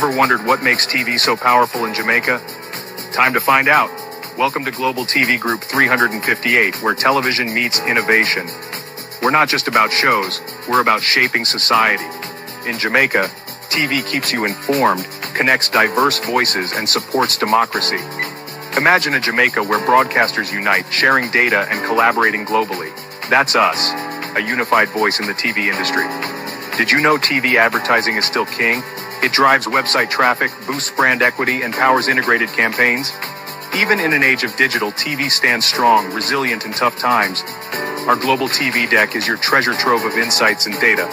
Ever wondered what makes TV so powerful in Jamaica? Time to find out. Welcome to Global TV Group 358, where television meets innovation. We're not just about shows, we're about shaping society. In Jamaica, TV keeps you informed, connects diverse voices, and supports democracy. Imagine a Jamaica where broadcasters unite, sharing data and collaborating globally. That's us, a unified voice in the TV industry. Did you know TV advertising is still king? It drives website traffic, boosts brand equity, and powers integrated campaigns. Even in an age of digital, TV stands strong, resilient in tough times. Our global TV deck is your treasure trove of insights and data.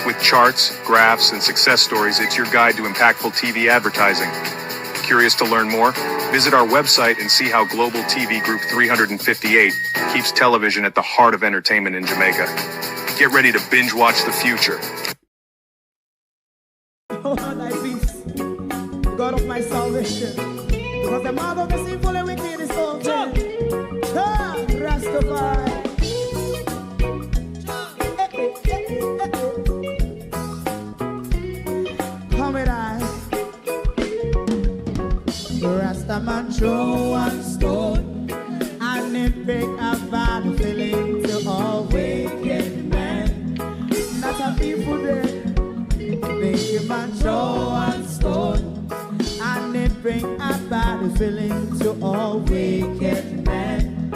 With charts, graphs, and success stories, it's your guide to impactful TV advertising. Curious to learn more? Visit our website and see how Global TV Group 358 keeps television at the heart of entertainment in Jamaica. Get ready to binge watch the future. Oh, thy peace, God of my salvation, because the mouth of the sinful and wicked is open. Rastafari. Come with I. Rastaman throw one stone, and it break a bad feeling to all wicked men. Not a people there. Make a man throw one stone, and it bring a bad feeling to all wicked men.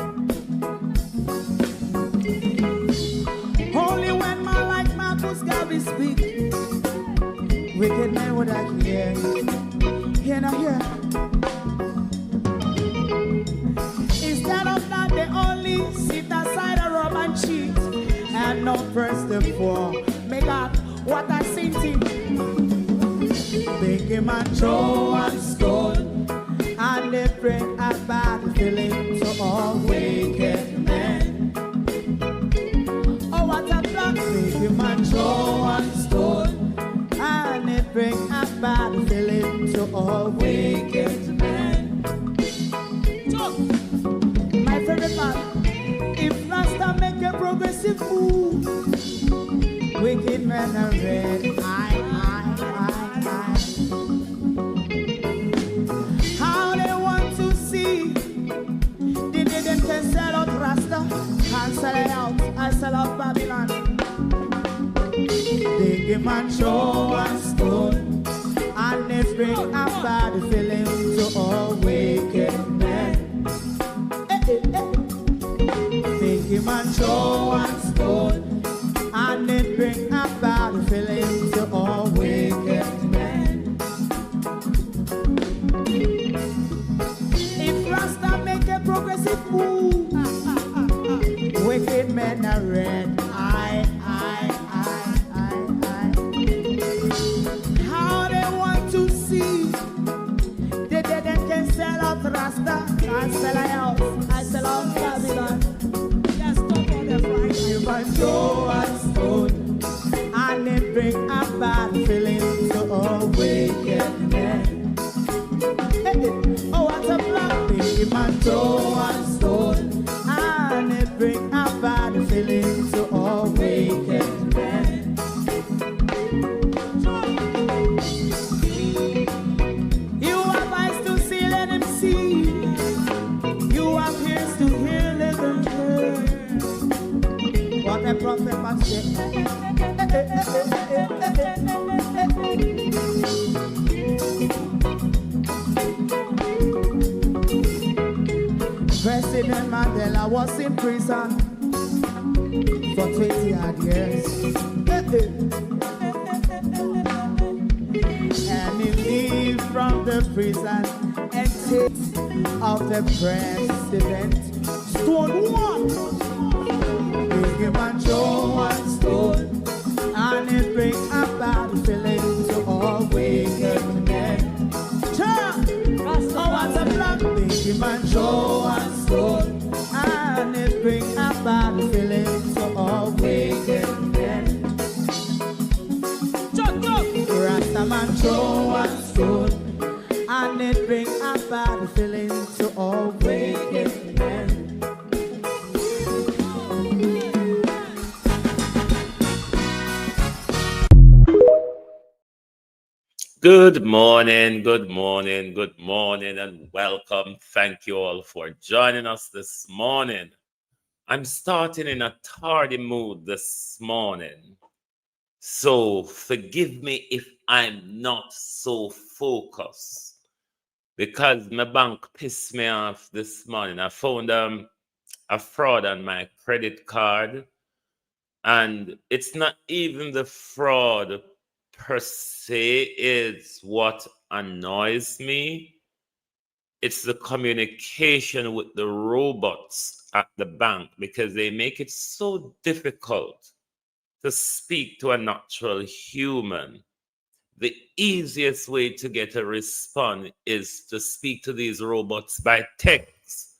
Only when man like Marcus Garvey speak, wicked men would I hear. Hear now hear. Instead of that, they only sit aside and rob and cheat, and not first and four. Make up what I seen to make him a throw one stone, and they bring a bad feeling to all wicked men. Oh, what a plan! Make him a throw one stone, and they bring a bad feeling to all wicked men. My favorite part, if Rasta make a progressive move, wicked men are red, how they want to see the didn't can sell out Rasta, can't sell it out, I sell out Babylon. They give man show and stone, and they bring a bad feeling to all wicked men. They give man show and stone, and it bring a bad feeling to all wicked men. If Rasta make a progressive move, wicked men are red. How they want to see the dead can sell out Rasta, I sell out, I sell out Babylon. Just stop on the right. You must show us stone, and it bring a bad feeling to all wicked men. Oh, what a black baby man, throw one stone, and it bring a bad feeling to all wicked men. You have eyes to see, let him see. You have ears to hear, let them hear. What a prophet must say. President Mandela was in prison for 20 odd years. And he leave from the prison and takes of the president. Stone one. Big him and show one stone, and it bring a bad feeling to all wicked men. Oh, what a black big him and show one stone, and it bring a bad feeling to all wicked men. Rastaman throw one stone, and it bring a bad feeling to all wicked men. Good morning, and welcome. Thank you all for joining us this morning. I'm starting in a tardy mood this morning, so forgive me if I'm not so focused because my bank pissed me off this morning. I found a fraud on my credit card, and it's not even the fraud per se, it's what annoys me. It's the communication with the robots at the bank because they make it so difficult to speak to a natural human. The easiest way to get a response is to speak to these robots by text.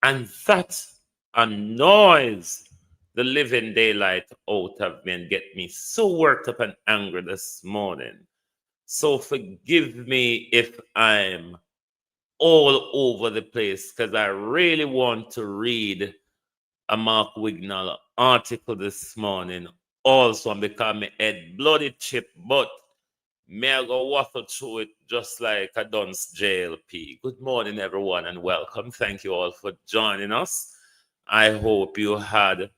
And that annoys the living daylight out of me and get me so worked up and angry this morning. So forgive me if I'm all over the place because I really want to read a Mark Wignall article this morning. Also, I'm becoming head bloody chip, but may I go waffle through it just like a dunce JLP. Good morning, everyone, and welcome. Thank you all for joining us. I hope you had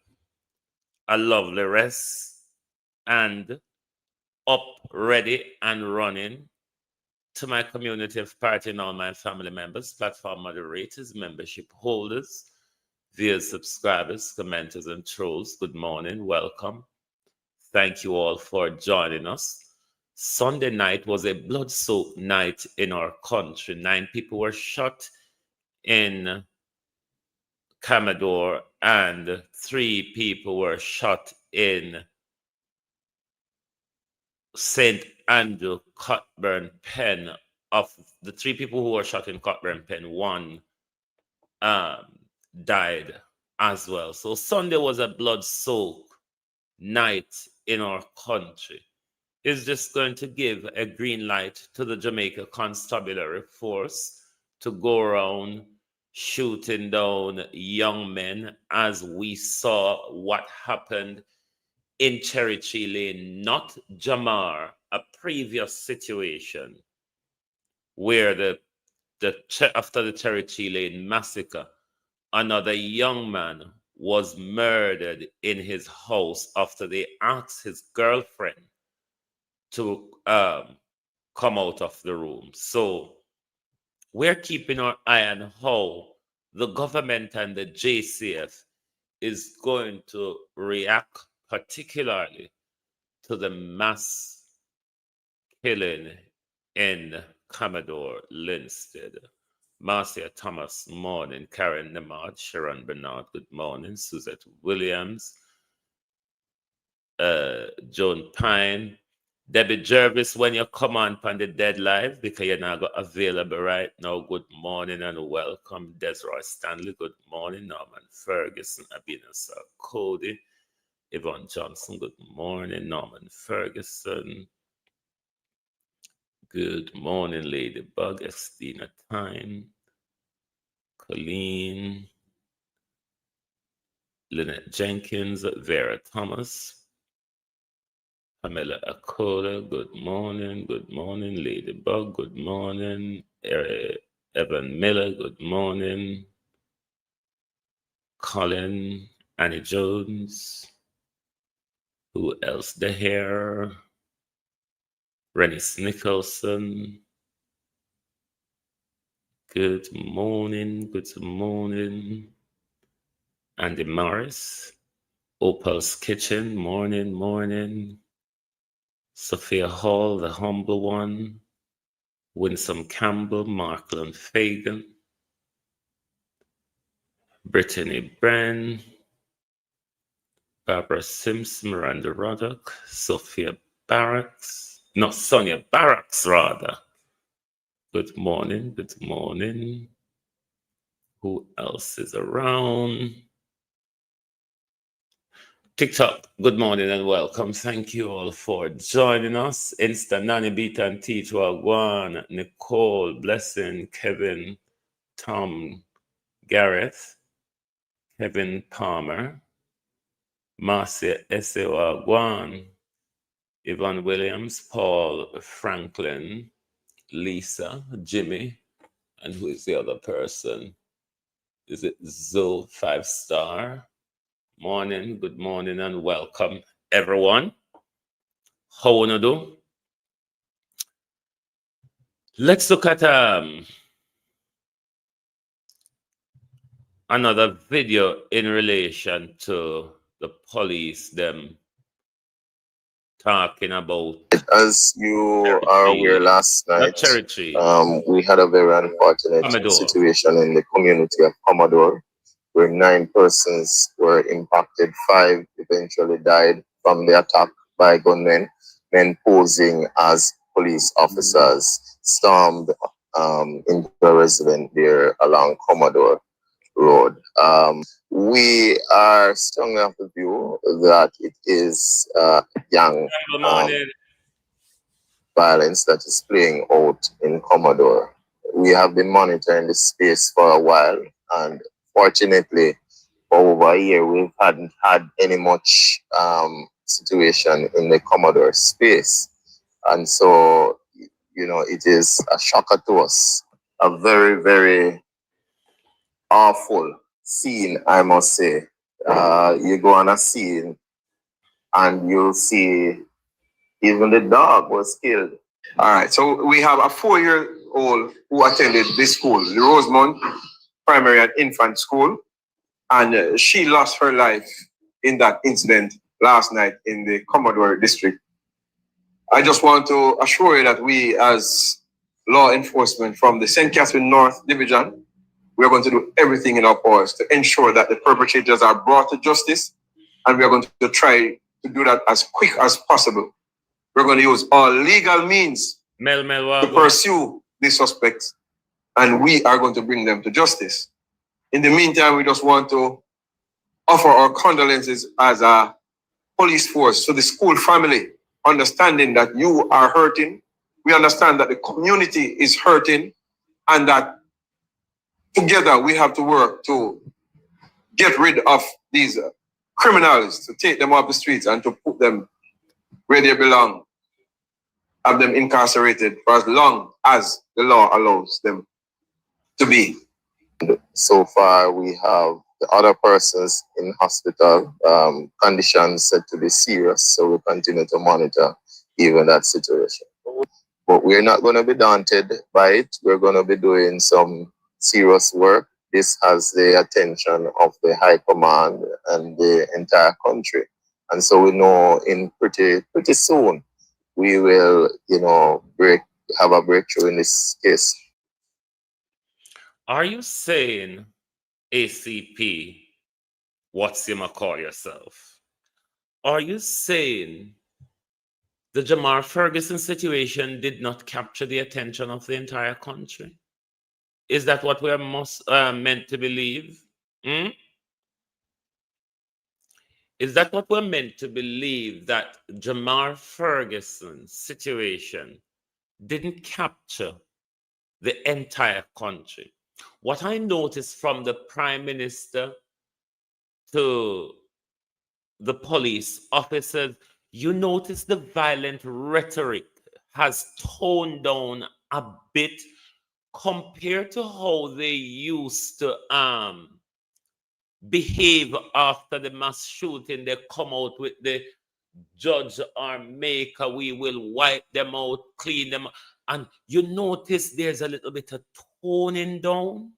a lovely rest and up, ready, and running to my community of party and all my family members, platform moderators, membership holders, viewers, subscribers, commenters, and trolls. Good morning, welcome. Thank you all for joining us. Sunday night was a blood-soaked night in our country. 9 people were shot in Commodore and 3 people were shot in St. Andrew, Cockburn, Penn. Of the 3 people who were shot in Cockburn, Penn, 1 died as well. So Sunday was a blood-soaked night in our country. Is just going to give a green light to the Jamaica Constabulary Force to go around shooting down young men, as we saw what happened in Cherry Tree Lane, not Jamar, a previous situation where after the Cherry Tree Lane massacre, another young man was murdered in his house after they asked his girlfriend to come out of the room. So we're keeping our eye on how the government and the JCF is going to react, particularly to the mass killing in Commodore Linstead. Marcia Thomas, morning. Karen Nemard, Sharon Bernard, good morning. Suzette Williams, Joan Pine, Debbie Jervis, when you come on the Dead Live, because you're not available right now, good morning and welcome. Desroy Stanley, good morning. Norman Ferguson, Abina Cody, Yvonne Johnson, good morning. Norman Ferguson, good morning. Ladybug, Estina Time, Colleen, Lynette Jenkins, Vera Thomas, Pamela Akola, good morning. Good morning. Ladybug, good morning. Evan Miller, good morning. Colin, Annie Jones. Who else? The Hair. Rennis Nicholson. Good morning. Good morning. Andy Morris. Opal's Kitchen, morning. Sophia Hall, the humble one. Winsome Campbell, Markland Fagan, Brittany Bren, Barbara Simpson, Miranda Roddock, Sonia Barracks, rather. Good morning. Who else is around? TikTok, good morning and welcome. Thank you all for joining us. Insta, Nani, Beta, and Teach, Wagwan, Nicole, Blessing, Kevin, Tom, Gareth, Kevin Palmer, Marcia Ese Wagwan, Yvonne Williams, Paul Franklin, Lisa, Jimmy, and who is the other person? Is it Zoe 5-star? Morning, good morning, and welcome, everyone. How wanna do? Let's look at another video in relation to the police, them talking about. As you are aware, last night we had a very unfortunate situation in the community of Commodore, where 9 persons were impacted. 5 eventually died from the attack by gunmen. Men posing as police officers stormed into a residence there along Commodore Road. We are strongly of the view that it is young violence that is playing out in Commodore. We have been monitoring this space for a while, and fortunately, for over a year, we hadn't had any much situation in the Commodore space. And so, you know, it is a shocker to us, a very, very awful scene, I must say. You go on a scene and you see even the dog was killed. All right, so we have a 4-year-old who attended this school, the Rosemont Primary and Infant School, and she lost her life in that incident last night in the Commodore district. I just want to assure you that we, as law enforcement from the St. Catherine North Division, we are going to do everything in our powers to ensure that the perpetrators are brought to justice, and we are going to try to do that as quick as possible. We're going to use all legal means to pursue these suspects, and we are going to bring them to justice. In the meantime, we just want to offer our condolences as a police force to the school family, understanding that you are hurting. We understand that the community is hurting, and that together we have to work to get rid of these criminals, to take them off the streets and to put them where they belong, have them incarcerated for as long as the law allows them to be. So far, we have the other persons in hospital, conditions said to be serious, so we continue to monitor even that situation. But we're not going to be daunted by it. We're going to be doing some serious work. This has the attention of the High Command and the entire country. And so we know in pretty soon we will, you know, have a breakthrough in this case. Are you saying, ACP, what's you call yourself? Are you saying the Jamar Ferguson situation did not capture the attention of the entire country? Is that what we're meant to believe? Is that what we're meant to believe, that Jamar Ferguson's situation didn't capture the entire country? What I noticed from the Prime Minister to the police officers, you notice the violent rhetoric has toned down a bit compared to how they used to behave after the mass shooting. They come out with the judge or maker, we will wipe them out, clean them, and you notice there's a little bit of toning down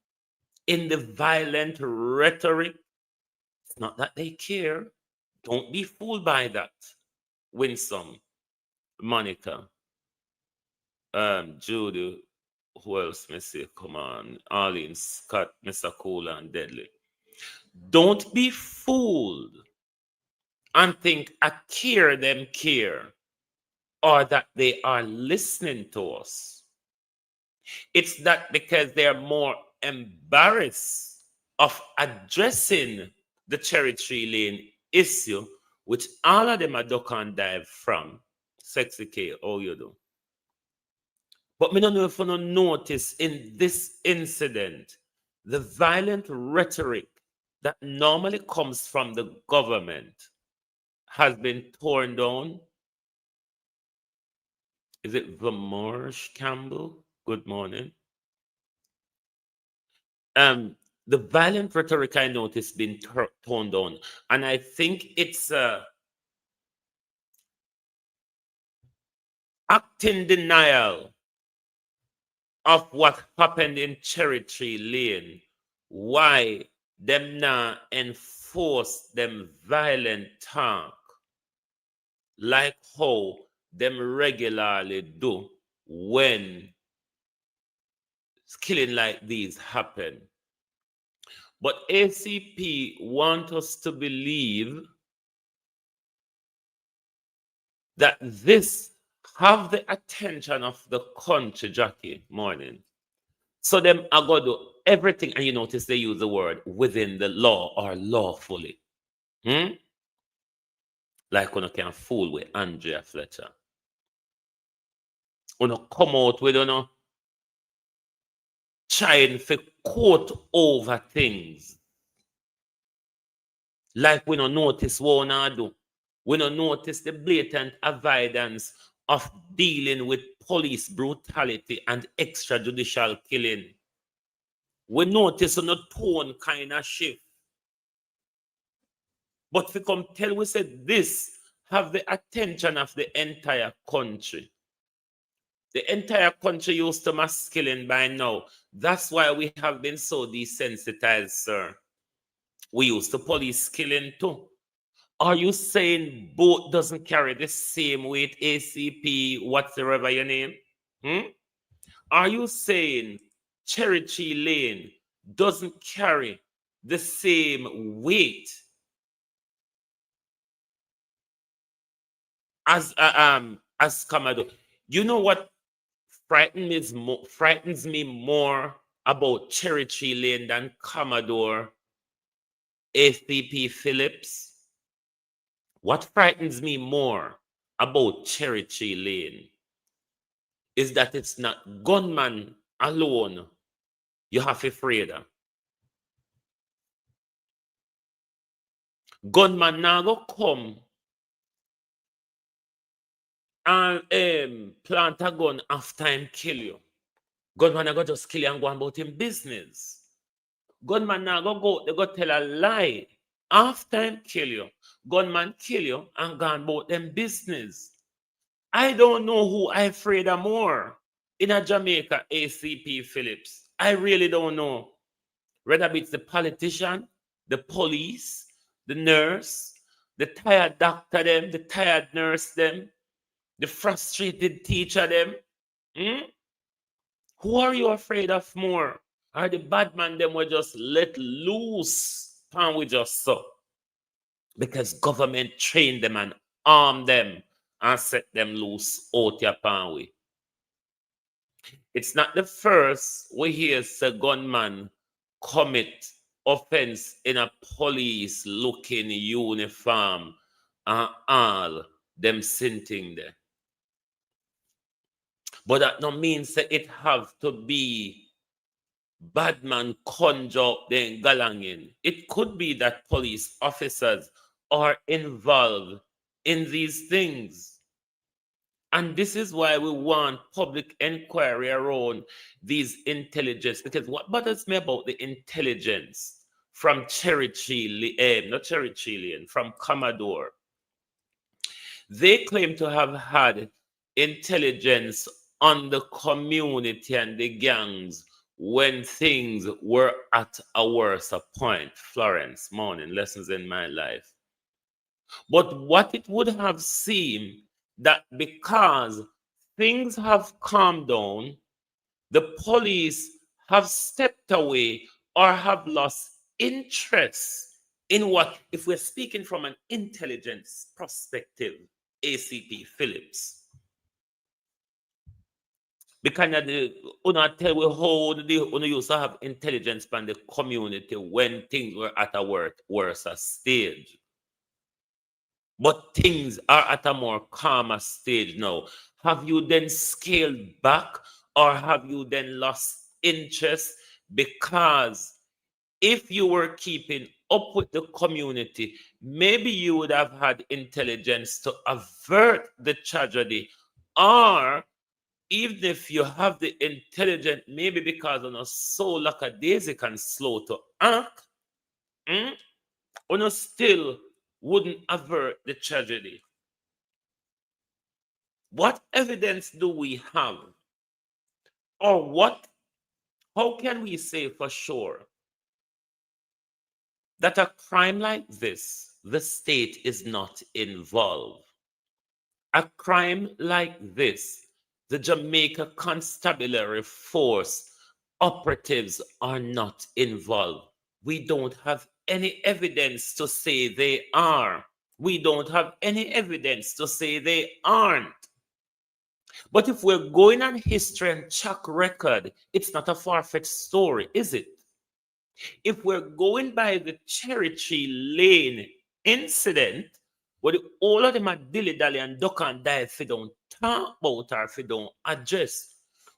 in the violent rhetoric. It's not that they care. Don't be fooled by that. Winsome, Monica, Judy, who else, Missy? Come on, Arlene, Scott, Mr. Cooler, and Deadly. Don't be fooled and think I care them care, or that they are listening to us. It's that because they're more embarrassed of addressing the Cherry Tree Lane issue, which all of them are duck and dive from. Sexy K, all you do. But me don't know if you don't notice in this incident, the violent rhetoric that normally comes from the government has been torn down Is it Vamarsh Campbell? Good morning. The violent rhetoric I notice been toned down, and I think it's acting denial of what happened in Cherry Tree Lane. Why them not enforce them violent talk like how them regularly do when killing like these happen. But ACP want us to believe that this have the attention of the country, Jackie, morning. So them are going to do everything, and you notice they use the word within the law or lawfully. Like when you can fool with Andrea Fletcher. When you come out with, trying to quote over things. Like we don't notice what we do. We don't notice the blatant avoidance of dealing with police brutality and extrajudicial killing. We notice on a tone kind of shift. But we come tell we said this have the attention of the entire country. The entire country used to mass killing by now. That's why we have been so desensitized, sir. We used to police killing too. Are you saying boat doesn't carry the same weight, ACP, whatsoever your name? Are you saying Cherry Tree Lane doesn't carry the same weight as Commodore? You know what frightens me more about Cherry Tree Lane than Commodore ACP Phillips? What frightens me more about Cherry Tree Lane is that it's not gunman alone you have to afraid of. Gunman now go come and plant a gun after him kill you. Gunman go just kill you and go about him business. Gunman now go, they go tell a lie after him kill you. Gunman kill you and go about them business. I don't know who I afraid of more in a Jamaica, ACP Phillips. I really don't know. Whether it's the politician, the police, the nurse, the tired doctor them, the tired nurse them, the frustrated teacher them. Who are you afraid of more? Are the bad man them were just let loose and we just so? Because government trained them and armed them and set them loose out your pan way. It's not the first we hear a gunman commit offense in a police looking uniform and all them sitting there. But that no means that it have to be bad man conjure up the galangin. It could be that police officers are involved in these things. And this is why we want public inquiry around these intelligence. Because what bothers me about the intelligence from Cherry Tree, not Cherry Tree Lane, from Commodore, they claim to have had intelligence on the community and the gangs when things were at a worse point. Florence, morning, lessons in my life. But what it would have seemed that because things have calmed down, the police have stepped away or have lost interest in what, if we're speaking from an intelligence perspective, ACP Phillips. Because tell we how they used to have intelligence from the community when things were at a worse stage. But things are at a more calmer stage now. Have you then scaled back or have you then lost interest? Because if you were keeping up with the community, maybe you would have had intelligence to avert the tragedy or even if you have the intelligence, maybe because on a so lackadaisic and slow to act, on still wouldn't avert the tragedy. What evidence do we have? Or how can we say for sure that a crime like this, the state is not involved? A crime like this, the Jamaica Constabulary Force operatives are not involved. We don't have any evidence to say they are. We don't have any evidence to say they aren't. But if we're going on history and track record, it's not a far-fetched story, is it? If we're going by the Cherry Tree Lane incident, where all of them are dilly-dally and duck and dive if they don't talk about or if they don't address,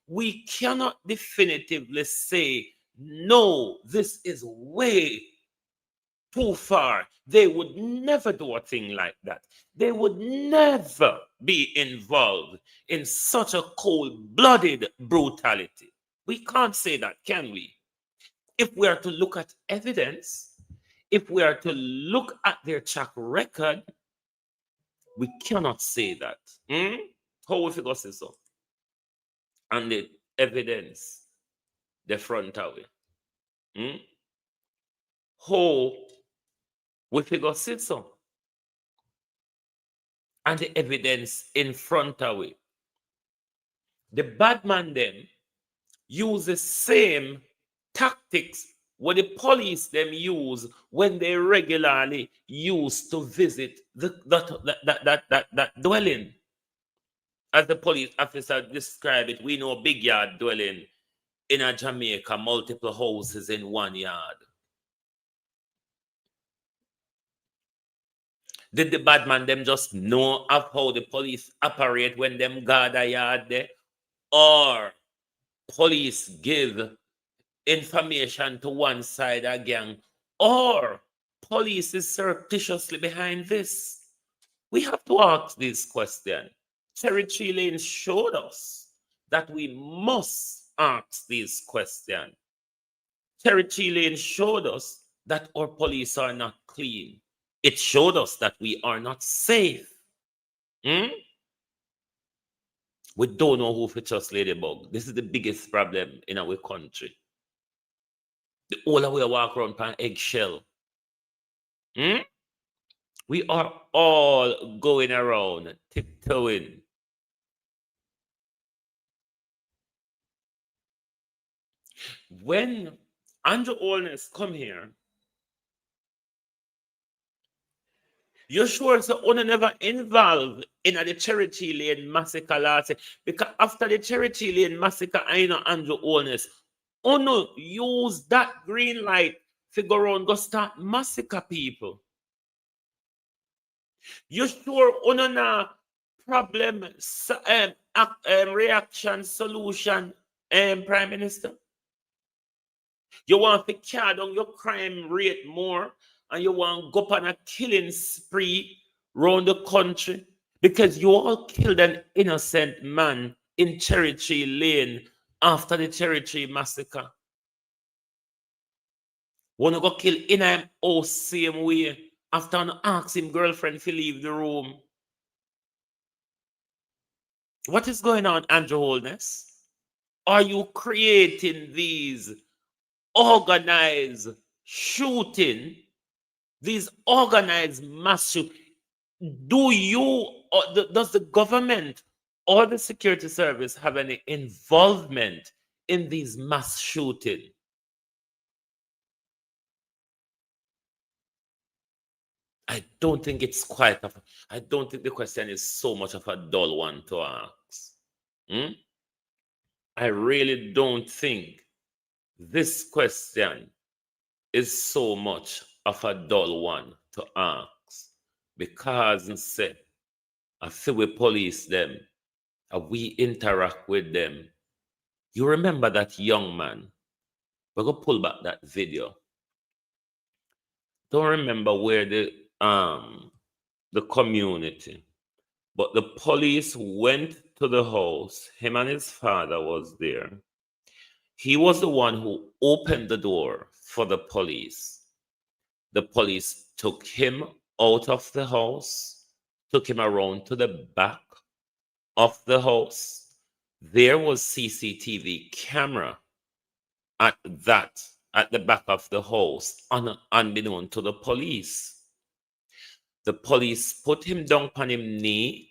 we cannot definitively say, no, this is way too far. They would never do a thing like that. They would never be involved in such a cold-blooded brutality. We can't say that, can we? If we are to look at evidence, if we are to look at their track record, we cannot say that. How we figure say so? And the evidence, the front away. How we figure say so? And the evidence in front away. The bad man then use the same tactics what the police them use when they regularly used to visit that dwelling. As the police officer described it, we know a big yard dwelling in a Jamaica, multiple houses in one yard. Did the bad man them just know of how the police operate when them guard a yard there? Or police give information to one side of gang, or police is surreptitiously behind this? We have to ask this question. Cherry Tree Lane showed us that we must ask this question. Cherry Tree Lane showed us that our police are not clean. It showed us that we are not safe. We don't know who to trust Ladybug. This is the biggest problem in our country. The older we walk around on eggshell. We are all going around tiptoeing. When Andrew Holness come here, you sure so Una never involved in the Cherry Tree Lane massacre last year? Because after the Cherry Tree Lane massacre, I know Andrew Holness, Una use that green light to go around go start massacre people. You sure Una na problem reaction solution, Prime Minister? You want to carry down your crime rate more, and you want to go up on a killing spree around the country because you all killed an innocent man in Cherry Tree Lane after the Cherry Tree massacre. Want to go kill in him all same way after ask him girlfriend to leave the room. What is going on, Andrew Holness? Are you creating these organized shooting, these organized mass shooting? Do you, or does the government or the security service have any involvement in these mass shooting? I don't think it's quite I don't think the question is so much of a dull one to ask. I really don't think this question is so much of a dull one to ask, because say, I feel we police them, we interact with them. You remember that young man? We're going to pull back that video. Don't remember where the community, but the police went to the house. Him and his father was there. He was the one who opened the door for the police. The police took him out of the house, took him around to the back of the house. There was CCTV camera at the back of the house, unbeknown to the police. The police put him down on his knee.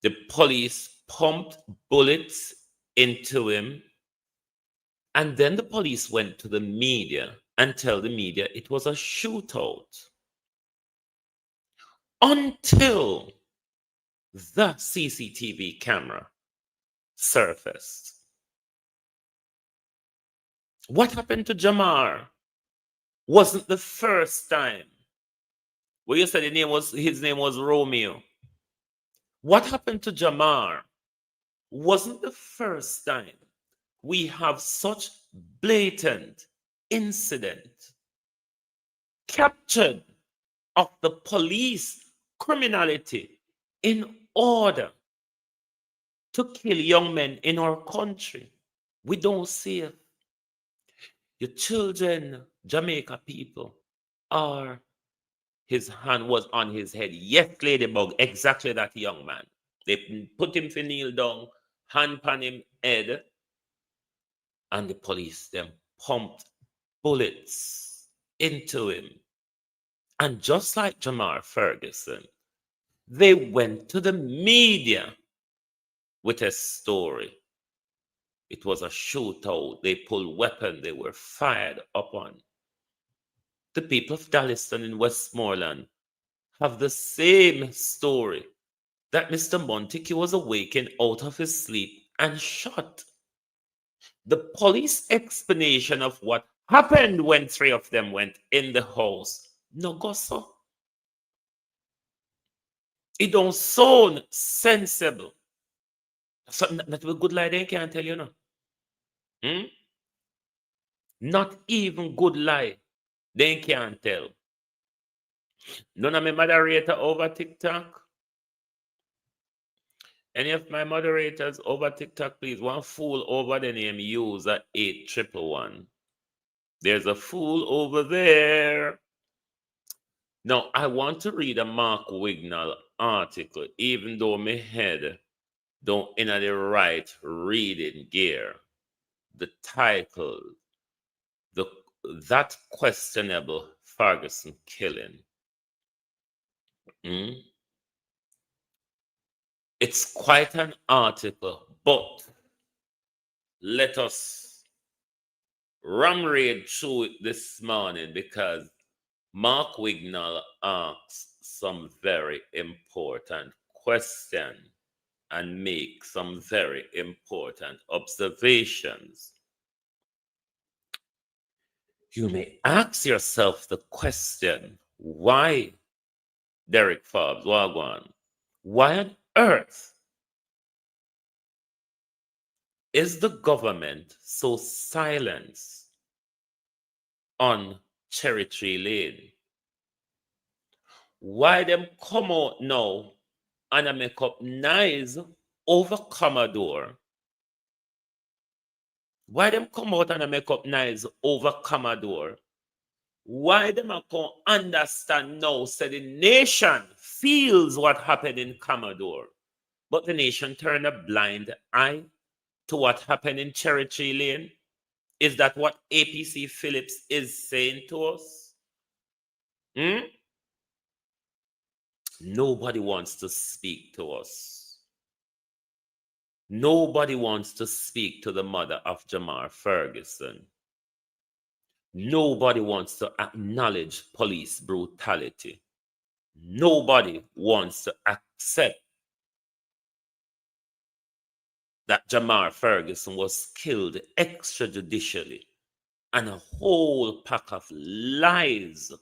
The police pumped bullets into him. And then the police went to the media and tell the media it was a shootout. Until the CCTV camera surfaced. What happened to Jamar wasn't the first time. Well, you said his name was Romeo. What happened to Jamar wasn't the first time we have such blatant incident captured of the police criminality in order to kill young men in our country. We don't see it. Your children, Jamaica people, are his hand was on his head. Yes, Ladybug, exactly that young man. They put him to kneel down, hand on him head, and the police them pumped bullets into him. And just like Jamar Ferguson, they went to the media with a story. It was a shootout. They pulled weapons. They were fired upon. The people of Dallaston in Westmoreland have the same story, that Mr. Montague was awakened out of his sleep and shot. The police explanation of what happened when three of them went in the house, no go so. It don't sound sensible. Something that a good lie they can't tell you no. Not even good lie they can't tell. None of my moderator over TikTok. Any of my moderators over TikTok, please. One fool over the name user 8111. There's a fool over there. Now, I want to read a Mark Wignall article, even though my head don't enter the right reading gear. The title, That Questionable Ferguson Killing. It's quite an article, but let us raid through it this morning because Mark Wignall asks some very important questions and make some very important observations. You may ask yourself the question, why, Derek Forbes, Wagwan, why on earth is the government so silent on Cherry Tree Lane? Why them come out now and make up noise over Commodore? Why them come out and make up noise over Commodore? Why them can't understand now, say the nation feels what happened in Commodore, but the nation turn a blind eye to what happened in Cherry Tree Lane? Is that what APC Phillips is saying to us? Nobody wants to speak to us. Nobody wants to speak to the mother of Jamar Ferguson. Nobody wants to acknowledge police brutality. Nobody wants to accept that Jamar Ferguson was killed extrajudicially and a whole pack of lies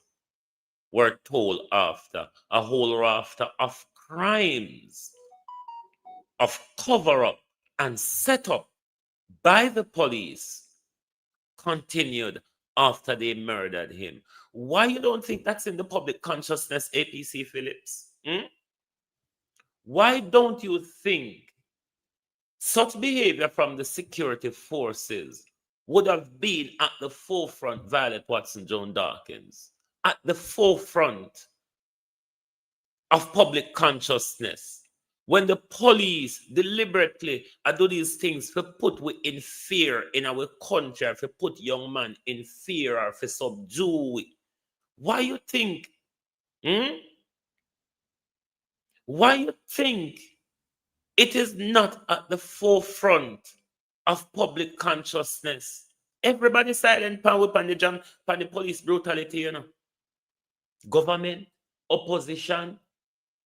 were told after, a whole raft of crimes, of cover-up and set-up by the police continued after they murdered him. Why you don't think that's in the public consciousness, APC Phillips? Why don't you think such behavior from the security forces would have been at the forefront, Violet Watson Joan Dawkins, at the forefront of public consciousness? When the police deliberately do these things to put we in fear in our country, to put young man in fear or to subdue we, why you think, why you think it is not at the forefront of public consciousness? Everybody silent pan the police brutality, you know. Government, opposition,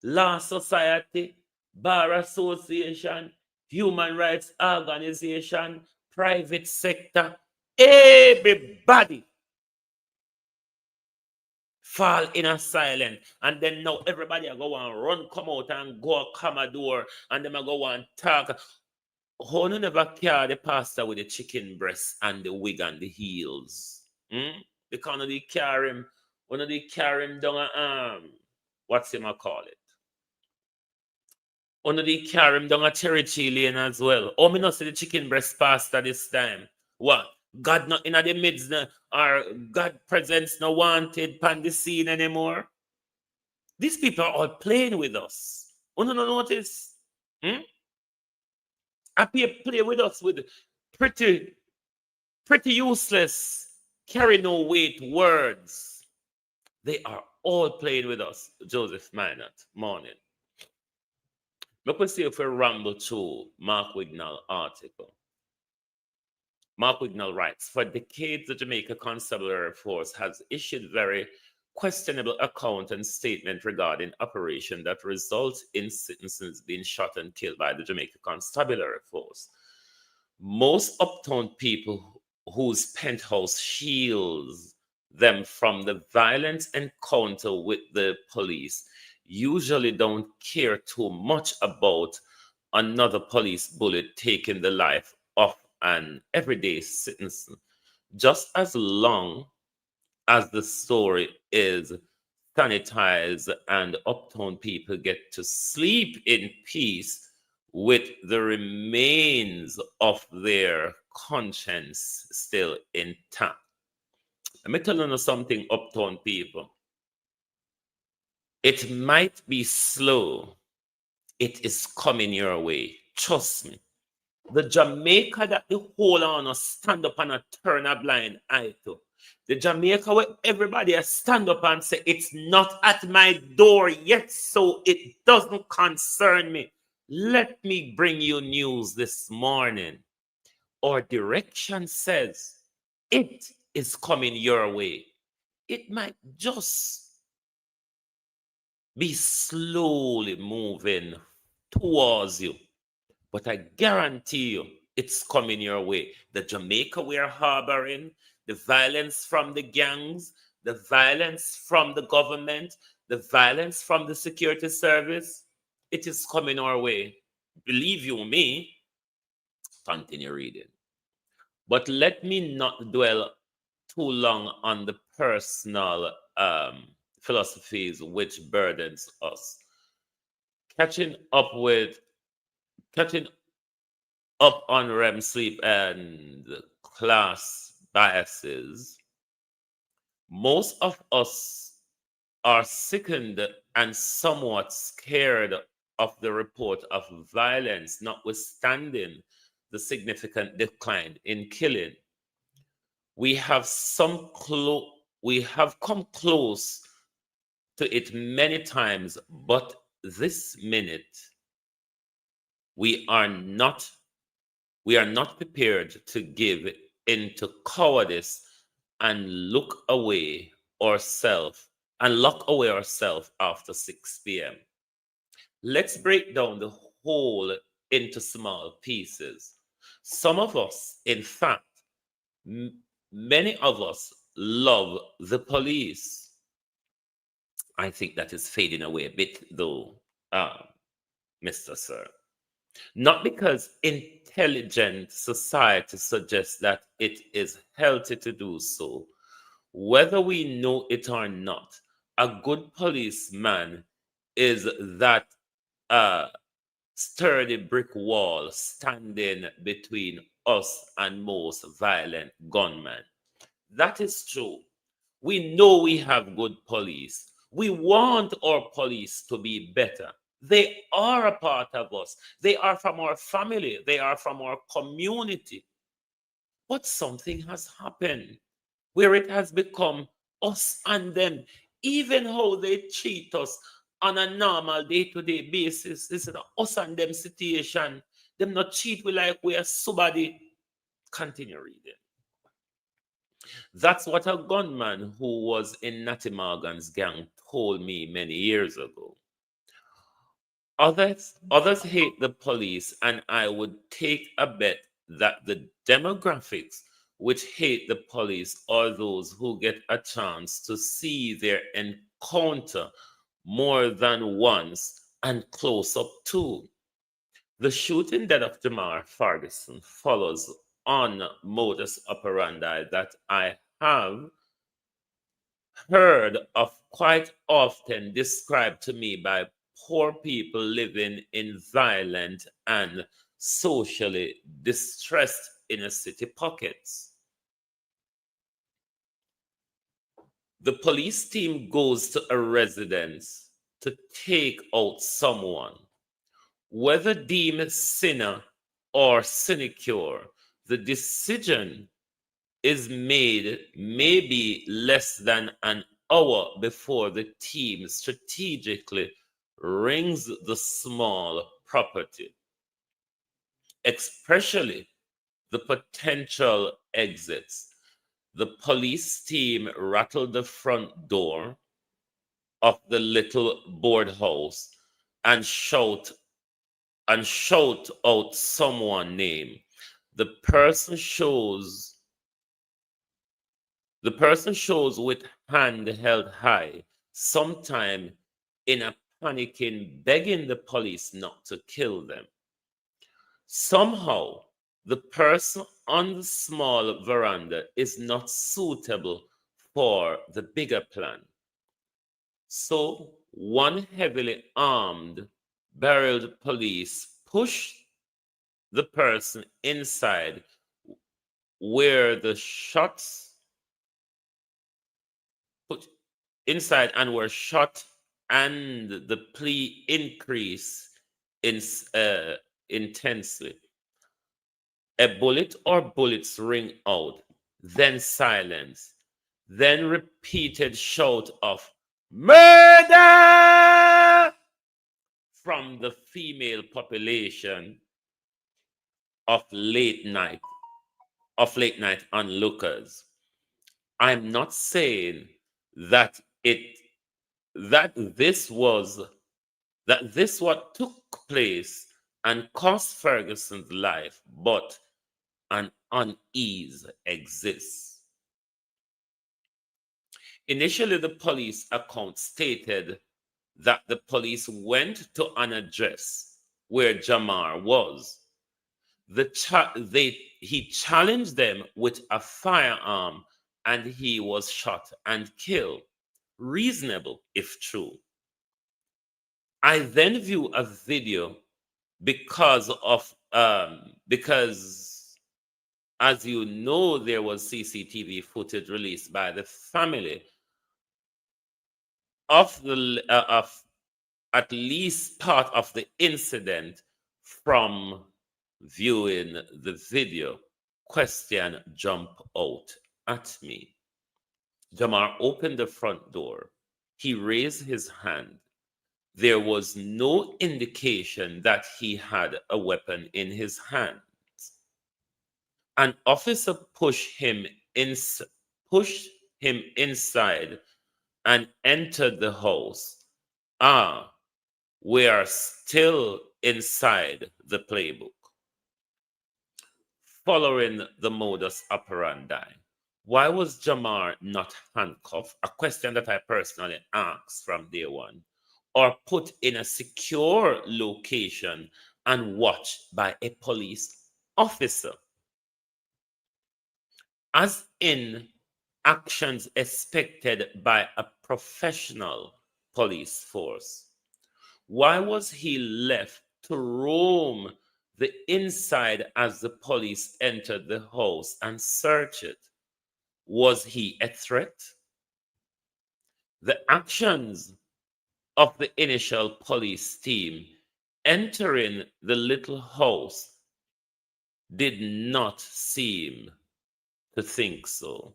law society, bar association, human rights organization, private sector, everybody fall in a silent. And then now everybody are go and run, come out and go a Commodore, and them a go and talk. How no never care the pastor with the chicken breast and the wig and the heels? Because no they carry him, one of they carry him down a what's him I call it? One of they carry him down a Cherokee lane as well. Oh, me not see the chicken breast pastor this time. What? God not in the midst, or God presence no wanted pan the scene anymore. These people are all playing with us. Oh, no, notice? Play with us with pretty useless, carry no weight words. They are all playing with us. Joseph Minot, morning. Look, we see if we ramble through Mark Wignall article. Mark Wignall writes, for decades, the Jamaica Constabulary Force has issued very questionable account and statement regarding operation that results in citizens being shot and killed by the Jamaica Constabulary Force. Most uptown people whose penthouse shields them from the violent encounter with the police usually don't care too much about another police bullet taking the life of an everyday citizen, just as long as the story is sanitized and uptown people get to sleep in peace with the remains of their conscience still intact. Let me tell you something, uptown people. It might be slow. It is coming your way. Trust me. The Jamaica that the whole on stand up and turn a blind eye to. The Jamaica where everybody stand up and say, it's not at my door yet, so it doesn't concern me. Let me bring you news this morning. Our direction says it is coming your way. It might just be slowly moving towards you, but I guarantee you it's coming your way. The Jamaica we are harboring, the violence from the gangs, the violence from the government, the violence from the security service, it is coming our way. Believe you me, continue reading. But let me not dwell too long on the personal philosophies which burdens us. Catching up on REM sleep and class biases, most of us are sickened and somewhat scared of the report of violence, notwithstanding the significant decline in killing. We have come close to it many times, but this minute we are not prepared to give into cowardice and lock away ourselves after 6 p.m. Let's break down the whole into small pieces. Some of us, in fact, many of us love the police. I think that is fading away a bit though, Mr. Sir. Not because intelligent society suggests that it is healthy to do so. Whether we know it or not, a good policeman is that a sturdy brick wall standing between us and most violent gunmen. That is true. We know we have good police. We want our police to be better. They are a part of us. They are from our family. They are from our community. But something has happened where it has become us and them. Even how they treat us on a normal day-to-day basis, this is a us and them situation. Them not treat we like we are somebody. Continue reading. That's what a gunman who was in Natty Morgan's gang told me many years ago. Others hate the police, and I would take a bet that the demographics which hate the police are those who get a chance to see their encounter more than once and close up too. The shooting death of Jamar Ferguson follows on modus operandi that I have heard of quite often described to me by poor people living in violent and socially distressed inner city pockets. The police team goes to a residence to take out someone, whether deemed sinner or sinecure. The decision is made maybe less than an hour before the team strategically rings the small property, especially the potential exits. The police team rattled the front door of the little boardhouse and shout out someone name. The person shows with hand held high, sometime in a panicking, begging the police not to kill them. Somehow, the person on the small veranda is not suitable for the bigger plan. So, one heavily armed, barreled police pushed the person inside where the shots put inside and were shot, and the plea increased intensely. A bullet or bullets ring out, then silence, then repeated shout of murder from the female population of late night onlookers. I'm not saying that this what took place and cost Ferguson's life, but an unease exists. Initially, the police account stated that the police went to an address where Jamar was. He challenged them with a firearm and he was shot and killed. Reasonable, if true. I then view a video because as you know, there was CCTV footage released by the family of at least part of the incident. From viewing the video, question jumped out at me. Jamar opened the front door. He raised his hand. There was no indication that he had a weapon in his hands. An officer pushed him inside and entered the house. We are still inside the playbook. Following the modus operandi, why was Jamar not handcuffed? A question that I personally asked from day one. Or put in a secure location and watched by a police officer. As in actions expected by a professional police force. Why was he left to roam the inside as the police entered the house and searched it? Was he a threat? The actions of the initial police team entering the little house did not seem to think so.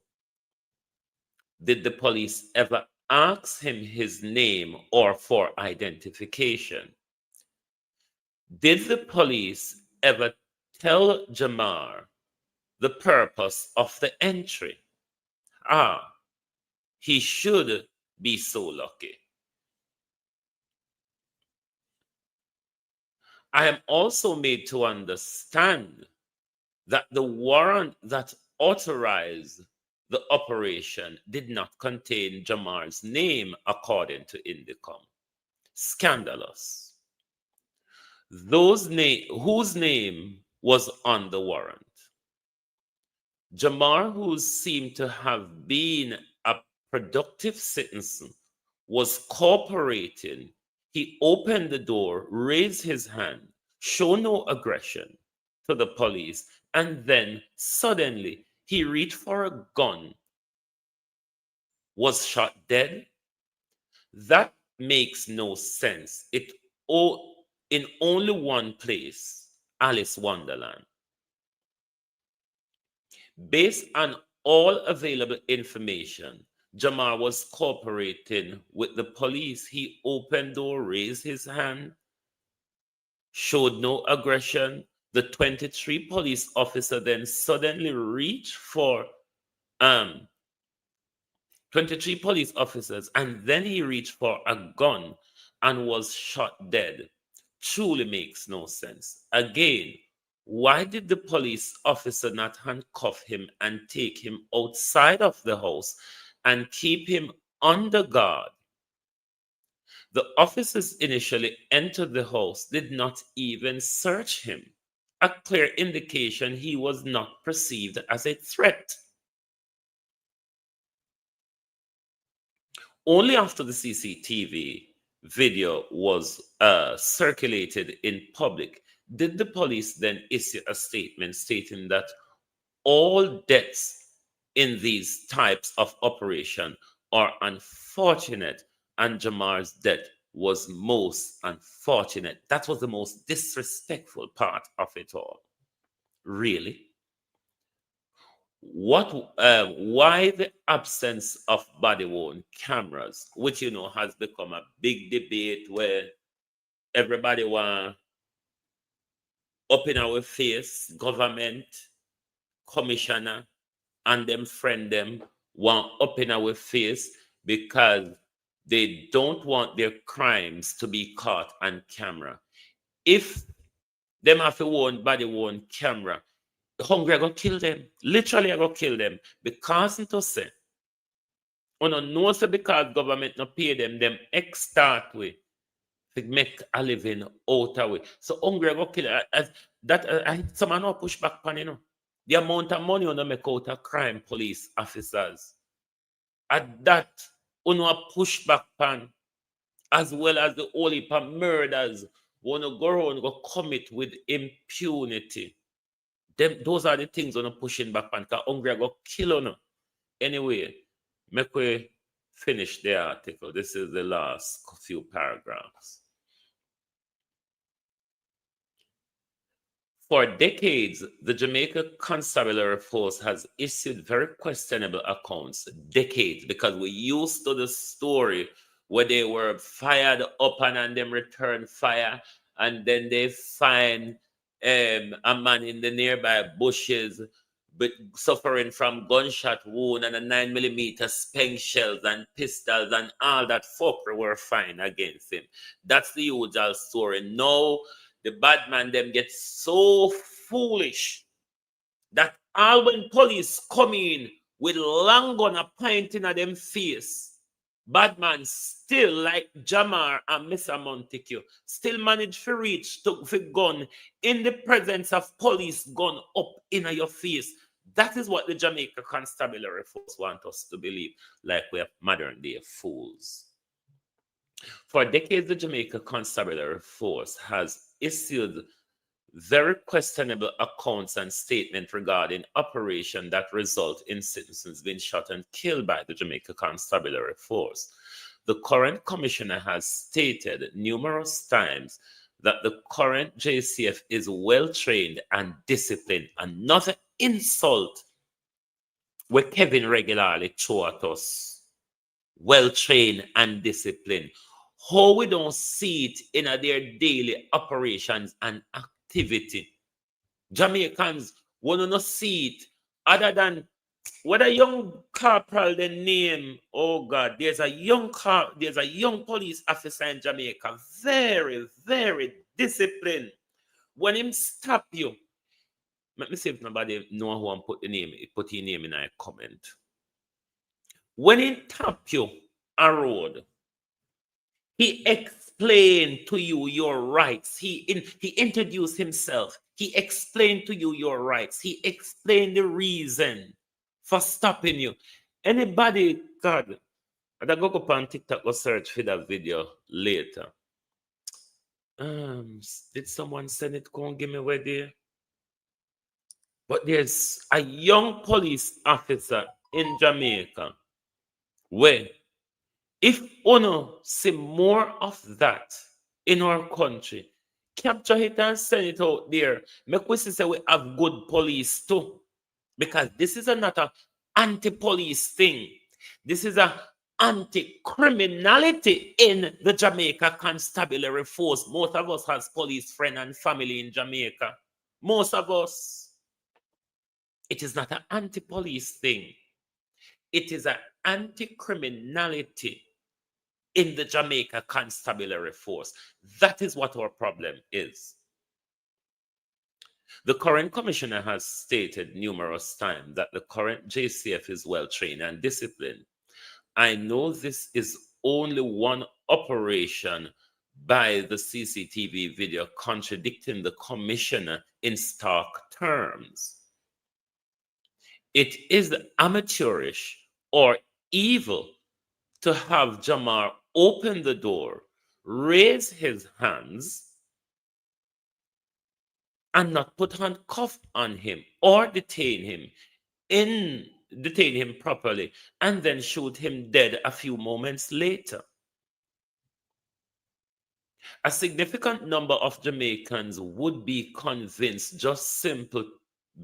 Did the police ever ask him his name or for identification? Did the police ever tell Jamar the purpose of the entry? He should be so lucky. I am also made to understand that the warrant that authorized the operation did not contain Jamar's name, according to Indicom. Scandalous. Whose name was on the warrant? Jamar, who seemed to have been a productive citizen, was cooperating. He opened the door, raised his hand, showed no aggression to the police, and then suddenly he reached for a gun, was shot dead. That makes no sense. In only one place, Alice Wonderland. Based on all available information, Jamar was cooperating with the police. He opened door, raised his hand, showed no aggression. The 23 police officer then suddenly reached for 23 police officers, and then he reached for a gun and was shot dead. Truly makes no sense. Again, why did the police officer not handcuff him and take him outside of the house and keep him under guard? The officers initially entered the house, did not even search him, a clear indication he was not perceived as a threat. Only after the CCTV video was circulated in public did the police then issue a statement stating that all deaths in these types of operation are unfortunate, and Jamar's death was most unfortunate. That was the most disrespectful part of it all. Really? Why the absence of body-worn cameras, which has become a big debate where everybody want up in our face, government, commissioner, and them friend them want up in our face because they don't want their crimes to be caught on camera. If them have a body-worn camera, hungry, I go kill them. Literally, I go kill them. Because to say, no say because government not pay them start way to make a living out of way. So hungry, I go kill that. Someone no push back pan, the amount of money on make out of crime police officers. At that, push back pan, as well as the whole heap of murders, wanna go around go commit with impunity. Those are the things on pushing back pan. Cause hungry go kill on. Anyway, make we finish the article. This is the last few paragraphs. For decades, the Jamaica Constabulary Force has issued very questionable accounts. Decades, because we used to the story where they were fired up and them return fire, and then they find a man in the nearby bushes but suffering from gunshot wound and a 9mm spent shells and pistols and all that fuckery were fine against him. That's the usual story. Now the bad man them get so foolish that all when police come in with long gun a pointing at them face, bad man still, like Jamar and Mr. Montague, still manage to reach to gun in the presence of police gun up in your face. That is what the Jamaica Constabulary Force want us to believe, like we are modern day fools. For decades, the Jamaica Constabulary Force has issued very questionable accounts and statements regarding operations that result in citizens being shot and killed by the Jamaica Constabulary Force. The current commissioner has stated numerous times that the current JCF is well trained and disciplined. Another insult where Kevin regularly throw at us. Well trained and disciplined. How we don't see it in their daily operations and activity. Jamaicans want to see it other than what a young corporal they name. Oh God, there's a young police officer in Jamaica, very, very disciplined. When him stop you, let me see if nobody know who I'm put his name in a comment. When he tap you a road, he explained to you your rights. He introduced himself. He explained to you your rights. He explained the reason for stopping you. Anybody, God, I go up on TikTok, go search for that video later. Did someone send it? Go and give me where there. But there's a young police officer in Jamaica where if Uno see more of that in our country, capture it and send it out there. Make we say we have good police too. Because this is not an anti-police thing. This is a anti-criminality in the Jamaica Constabulary Force. Most of us has police friend and family in Jamaica. Most of us. It is not an anti-police thing. It is an anti-criminality in the Jamaica Constabulary Force. That is what our problem is. The current commissioner has stated numerous times that the current JCF is well trained and disciplined. I know this is only one operation by the CCTV video contradicting the commissioner in stark terms. It is amateurish or evil to have Jamar open the door, raise his hands, and not put handcuff on him or detain him properly, and then shoot him dead a few moments later. A significant number of Jamaicans would be convinced just simply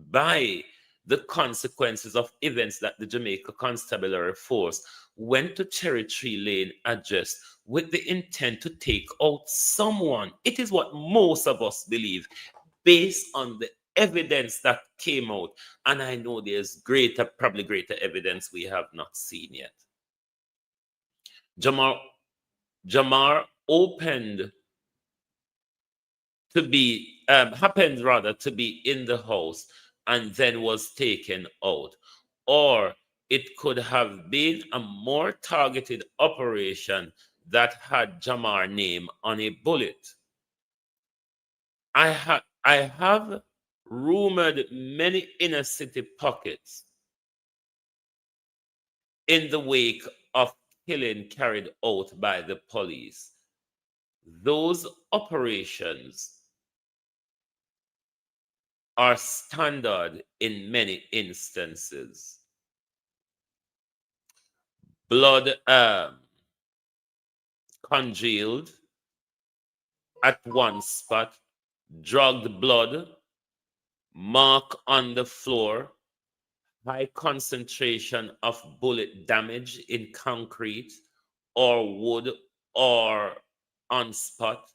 by the consequences of events that the Jamaica Constabulary Force went to Cherry Tree Lane address with the intent to take out someone. It is what most of us believe based on the evidence that came out. And I know there's probably greater evidence we have not seen yet. Jamar happened to be in the house and then was taken out. Or it could have been a more targeted operation that had Jamar's name on a bullet. I have rumored many inner city pockets in the wake of killing carried out by the police. Those operations are standard in many instances. Blood congealed at one spot, drugged blood, mark on the floor, high concentration of bullet damage in concrete or wood or on spot,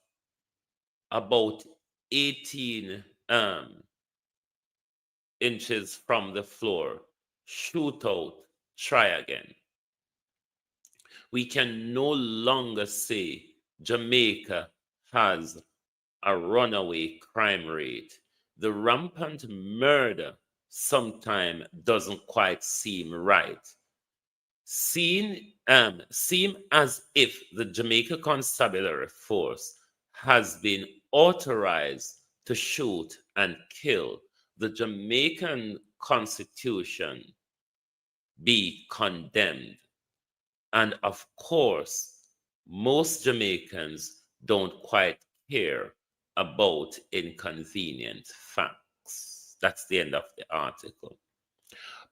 about 18 inches from the floor, shootout, try again. We can no longer say Jamaica has a runaway crime rate. The rampant murder sometimes doesn't quite seem right. Seem as if the Jamaica Constabulary Force has been authorized to shoot and kill. The Jamaican Constitution be condemned. And of course, most Jamaicans don't quite care about inconvenient facts. That's the end of the article.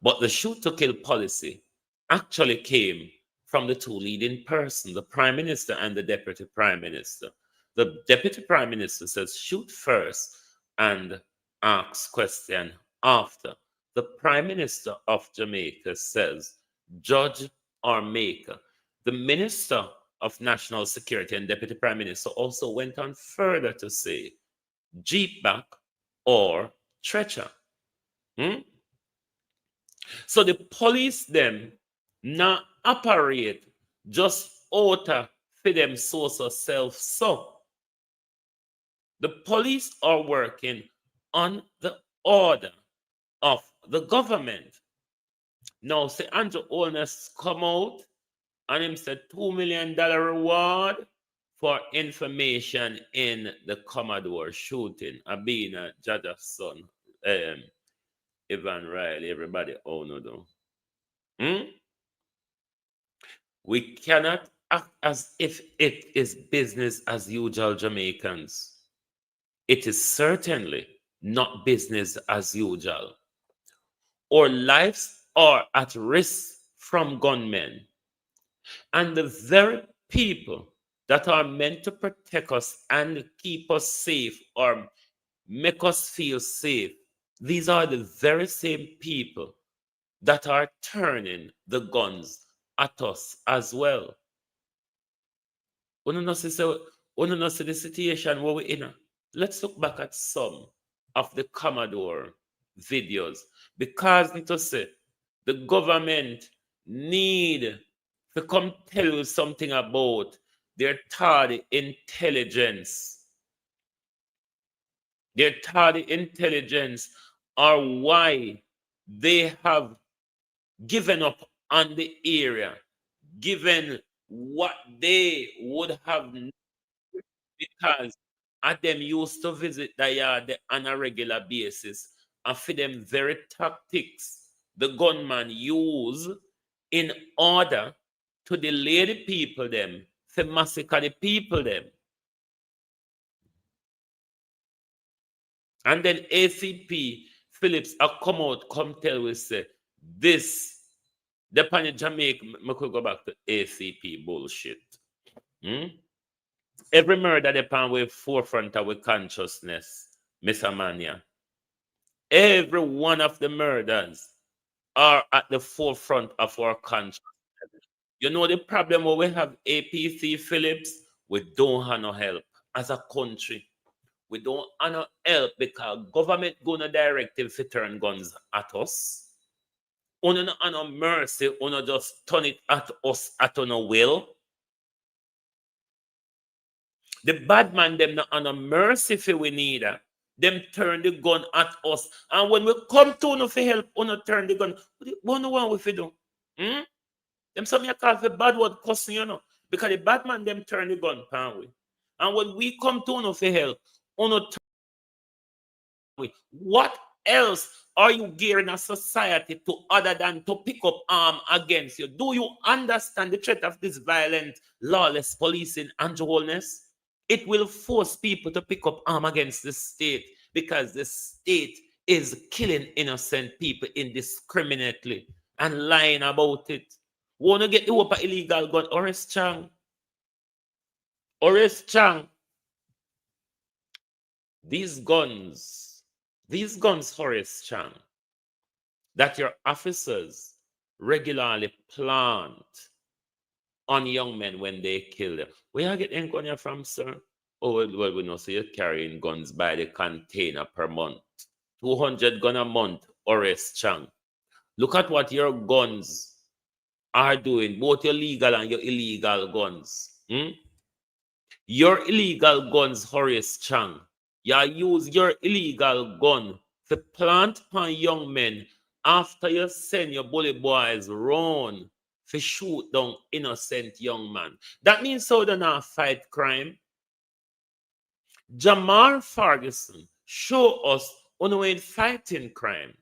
But the shoot to kill policy actually came from the two leading persons, the Prime Minister and the Deputy Prime Minister. The Deputy Prime Minister says shoot first and ask question after. The Prime Minister of Jamaica says judge or maker. The Minister of National Security and Deputy Prime Minister also went on further to say jeep back or treacher. So the police them not operate just out for them source of self. So the police are working on the order of the government. Now, say Andrew Holness come out and him said $2 million reward for information in the Commodore shooting. Abina, Jaja's son, Evan Riley, everybody all know though. We cannot act as if it is business as usual, Jamaicans. It is certainly not business as usual. Our lives are at risk from gunmen. And the very people that are meant to protect us and keep us safe or make us feel safe, these are the very same people that are turning the guns at us as well. We don't see the situation where we're in. Let's look back at some of the Commodore videos, because to say the government need to come tell you something about their tardy intelligence. Their tardy intelligence are why they have given up on the area, given what they would have, because at them used to visit the yard on a regular basis, and for them very tactics the gunman use in order to delay the people them, to massacre the people them. And then ACP Phillips a come out, come tell us say this. The pan Jamaica, I could go back to ACP bullshit. Every murder depend with forefront of consciousness, Mr. Mania. Every one of the murders are at the forefront of our consciousness. You know the problem where we have APC Phillips? We don't have no help as a country. We don't have no help because government gonna directive to turn guns at us. Uno no have no mercy, uno just turn it at us at no will. The bad man them not have no mercy for we need. Them turn the gun at us. And when we come to uno for help, uno turn the gun. What do you want we do? Them some you call for bad word cussing, you know. Because the bad man them turn the gun pan we. And when we come to uno for help, uno turn we. What else are you gearing a society to other than to pick up arm against you? Do you understand the threat of this violent, lawless policing and wholeness? It will force people to pick up arm against the state because the state is killing innocent people indiscriminately and lying about it. Want to get the whoop illegal gun? Horace Chang. These guns, Horace Chang, that your officers regularly plant on young men when they kill them. Where you get any gun from, sir? Oh, well, we know, so you're carrying guns by the container per month. 200 gun a month, Horace Chang. Look at what your guns are doing, both your legal and your illegal guns. Your illegal guns, Horace Chang, you use your illegal gun to plant upon young men after you send your bully boys round to shoot down innocent young man. That means so they not fight crime. Jamar Ferguson show us when we fighting crime.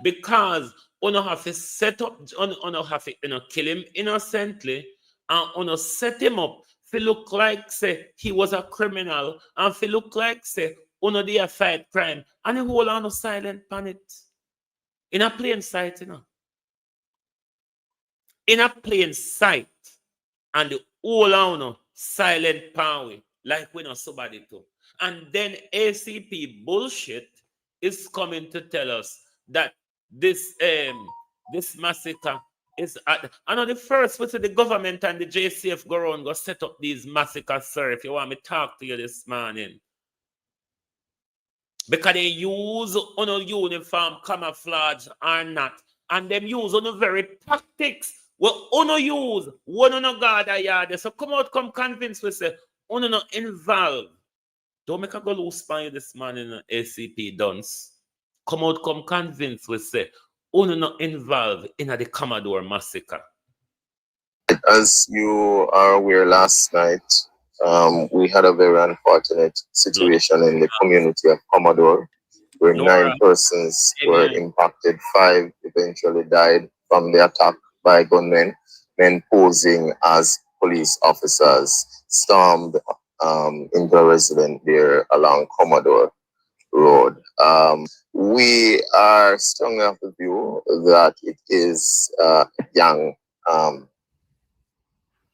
Because you have to set up, you have to kill him innocently, and uno set him up to look like say he was a criminal and to look like say uno dey fight crime and he hold on silent pan it. In a plain sight, In a plain sight. And the whole on silent power like we know somebody too. And then ACP bullshit is coming to tell us that this massacre is at I know the first with the government and the JCF go around go set up these massacres, sir. If you want me to talk to you this morning. Because they use on a uniform camouflage or not. And them use on the very tactics. Well, uno use one on a guard a yard. So come out, come convince we say, uno no involved. Don't make a go loose by you this man in ACP dunce. Come out, come convince we say, uno no involved in the Commodore massacre. As you are aware, last night we had a very unfortunate situation in the community of Commodore, where 9 persons were impacted. 5 eventually died from the attack by gunmen. Men posing as police officers stormed into a residence there along Commodore Road. We are strongly of the view that it is young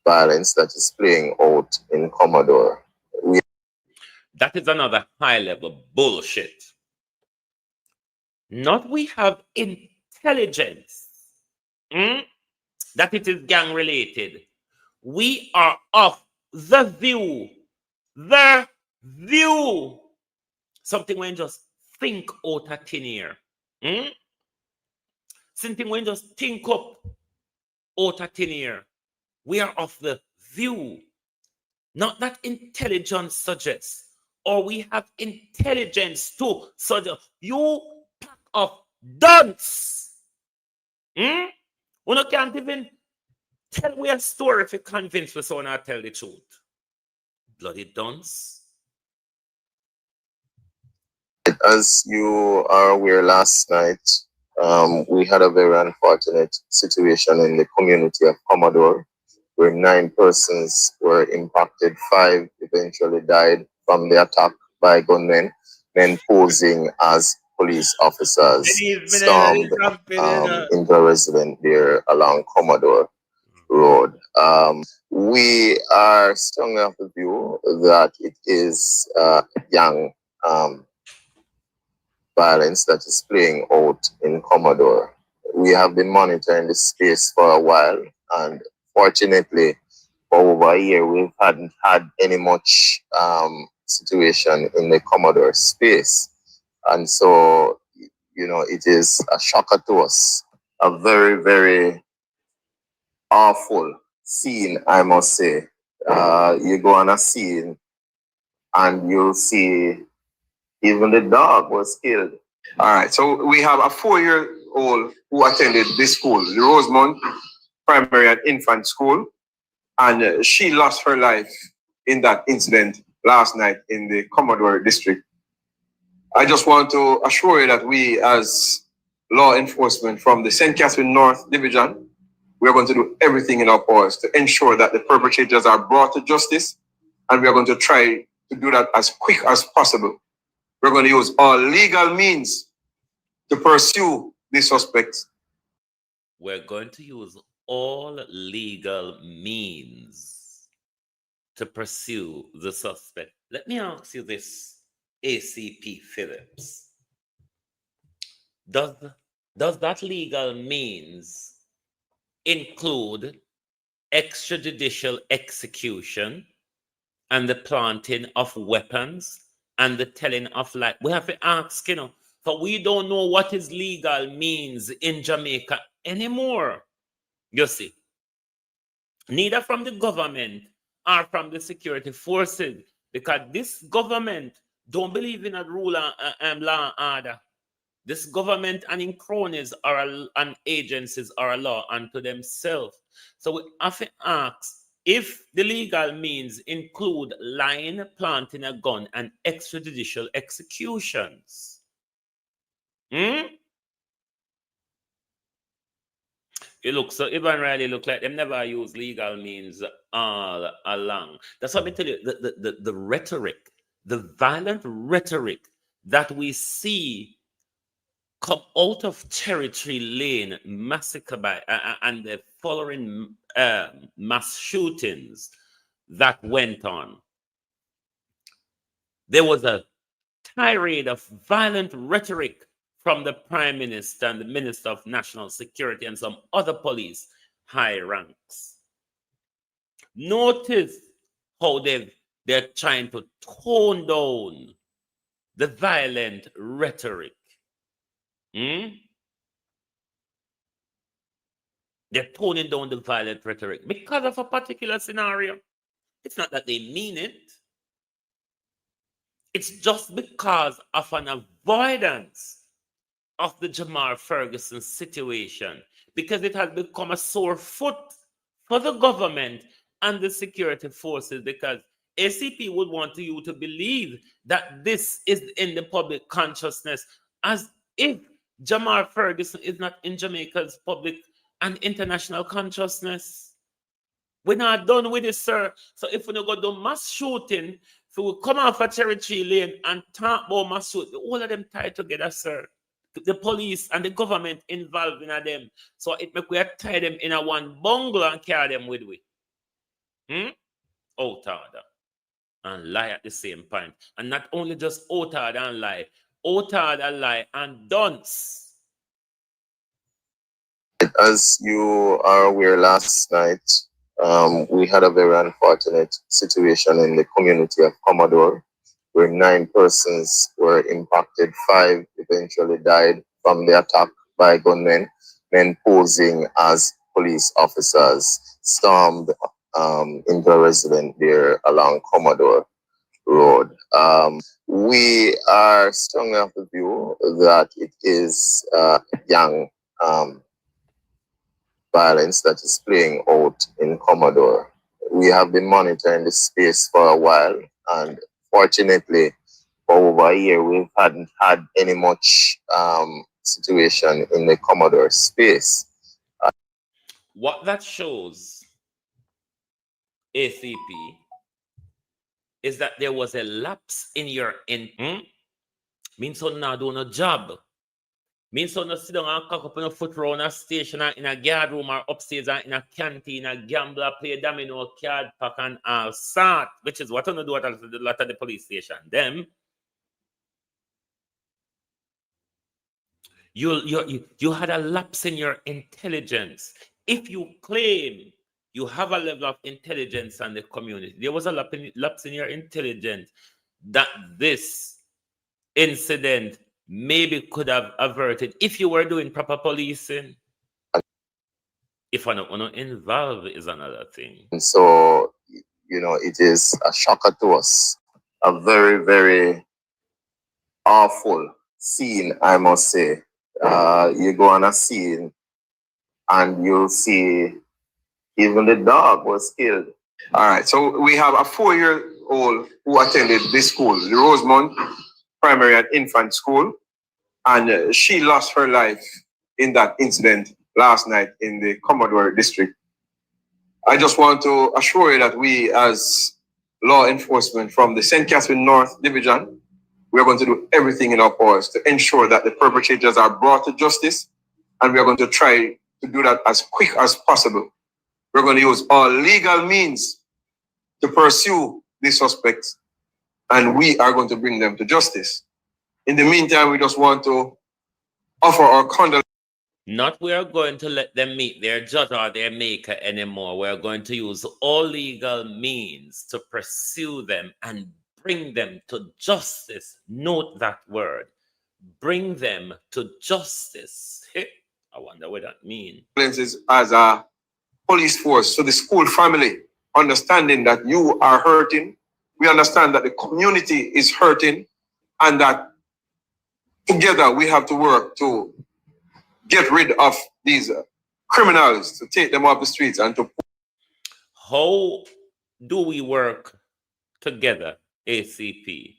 violence that is playing out in Commodore. That is another high level bullshit. Not we have intelligence that it is gang related. We are of the view. Something when just think out of thin air. Something when just think up out of thin air. We are of the view. Not that intelligence suggests, or we have intelligence to suggest. You pack of dunce. We can't even tell we a story if you convince us or not tell the truth. Bloody dunce. As you are aware, last night we had a very unfortunate situation in the community of Commodore, where 9 persons were impacted. 5 eventually died from the attack by gunmen. Men posing as police officers stormed into a residence there along Commodore Road. We are strongly of the view that it is young violence that is playing out in Commodore. We have been monitoring this space for a while, and fortunately, for over a year, we hadn't had any much situation in the Commodore space. And so, it is a shocker to us. A very, very awful scene, I must say. You go on a scene and you'll see even the dog was killed. All right, so we have a 4-year-old who attended this school, the Rosemont Primary and Infant School, and she lost her life in that incident last night in the Commodore district. I just want to assure you that we, as law enforcement from the St. Catherine North Division, we are going to do everything in our powers to ensure that the perpetrators are brought to justice, and we are going to try to do that as quick as possible. We're going to use all legal means to pursue the suspects. We're going to use all legal means to pursue the suspect. Let me ask you this, ACP Phillips. Does that legal means include extrajudicial execution and the planting of weapons and the telling of lies? We have to ask, so we don't know what is legal means in Jamaica anymore. You see, neither from the government or from the security forces, because this government don't believe in a rule and law and order. This government and in cronies and agencies are a law unto themselves. So we have to ask if the legal means include lying, planting a gun, and extrajudicial executions. It looks so Ivan Riley look like them never use legal means all along. That's what I tell you. The rhetoric, the violent rhetoric that we see come out of Territory Lane massacre by and the following mass shootings that went on. There was a tirade of violent rhetoric from the Prime Minister and the Minister of National Security and some other police high ranks. Notice how they're trying to tone down the violent rhetoric. They're toning down the violent rhetoric because of a particular scenario. It's not that they mean it. It's just because of an avoidance of the Jamar Ferguson situation, because it has become a sore foot for the government and the security forces, because ACP would want you to believe that this is in the public consciousness, as if Jamar Ferguson is not in Jamaica's public and international consciousness. We're not done with this, sir. So if we don't go do mass shooting, if we come off a Territory Lane and talk about mass shooting, all of them tied together, sir. The police and the government involved in them. So it make we tie them in a one bungalow and carry them with we. Out order and lie at the same point. And not only just out order and lie, out order, lie, and dunce. As you are aware, last night we had a very unfortunate situation in the community of Commodore, where 9 persons were impacted. 5 eventually died from the attack by gunmen. Men posing as police officers stormed into a residence there along Commodore Road. We are strongly of the view that it is young violence that is playing out in Commodore. We have been monitoring this space for a while, and fortunately, for over a year, we hadn't had any much situation in the Commodore space. What that shows, ACP, is that there was a lapse in your means so now doing a job. Means so not sit down and cock up in a foot round a station or in a guard room or upstairs or in a canteen, a gambler, play domino, card pack and all sort, which is what I do at a lot of the police station. Them, you had a lapse in your intelligence. If you claim you have a level of intelligence on the community, there was a lapse in your intelligence that this incident maybe could have averted if you were doing proper policing. If I'm not involved is another thing. And so, you know, it is a shocker to us. A very, very awful scene, I must say. You go on a scene and you'll see even the dog was killed. All right, so we have a 4-year-old who attended this school, the Rosemont Primary and Infant School, and she lost her life in that incident last night in the Commodore district. I just want to assure you that we, as law enforcement from the St. Catherine North Division, we are going to do everything in our powers to ensure that the perpetrators are brought to justice, and we are going to try to do that as quick as possible. We're going to use all legal means to pursue these suspects, and we are going to bring them to justice. In the meantime, we just want to offer our condolences. Not we are going to let them meet their judge or their maker anymore. We're going to use all legal means to pursue them and bring them to justice. Note that word. Bring them to justice. I wonder what that means. As a police force, so the school family, understanding that you are hurting, we understand that the community is hurting, and that together we have to work to get rid of these criminals, to take them off the streets and to... How do we work together, ACP?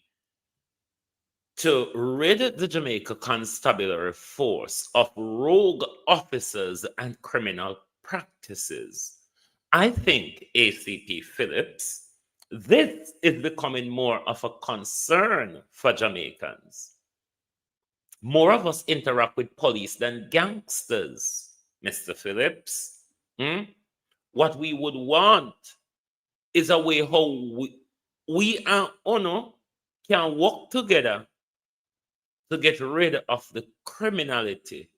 to rid the Jamaica Constabulary Force of rogue officers and criminal practices. I think, ACP Phillips, this is becoming more of a concern for Jamaicans. More of us interact with police than gangsters, Mr. Phillips. What we would want is a way how we and UNO can work together to get rid of the criminality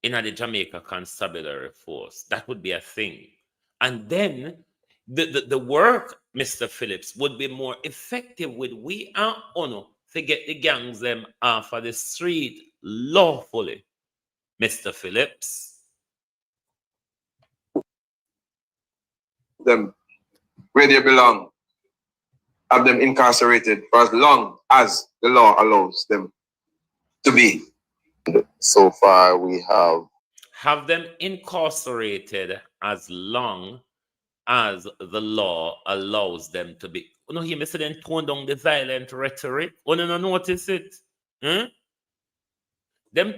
in the Jamaica Constabulary Force. That would be a thing. And then the work, Mr. Phillips, would be more effective with we and UNO to get the gangs them off of the street lawfully, Mr. Phillips. Them where they belong, have them incarcerated for as long as the law allows them to be. So far, we have them incarcerated as long as the law allows them to be. You know, hear me say them tone down the violent rhetoric. You don't notice it? Them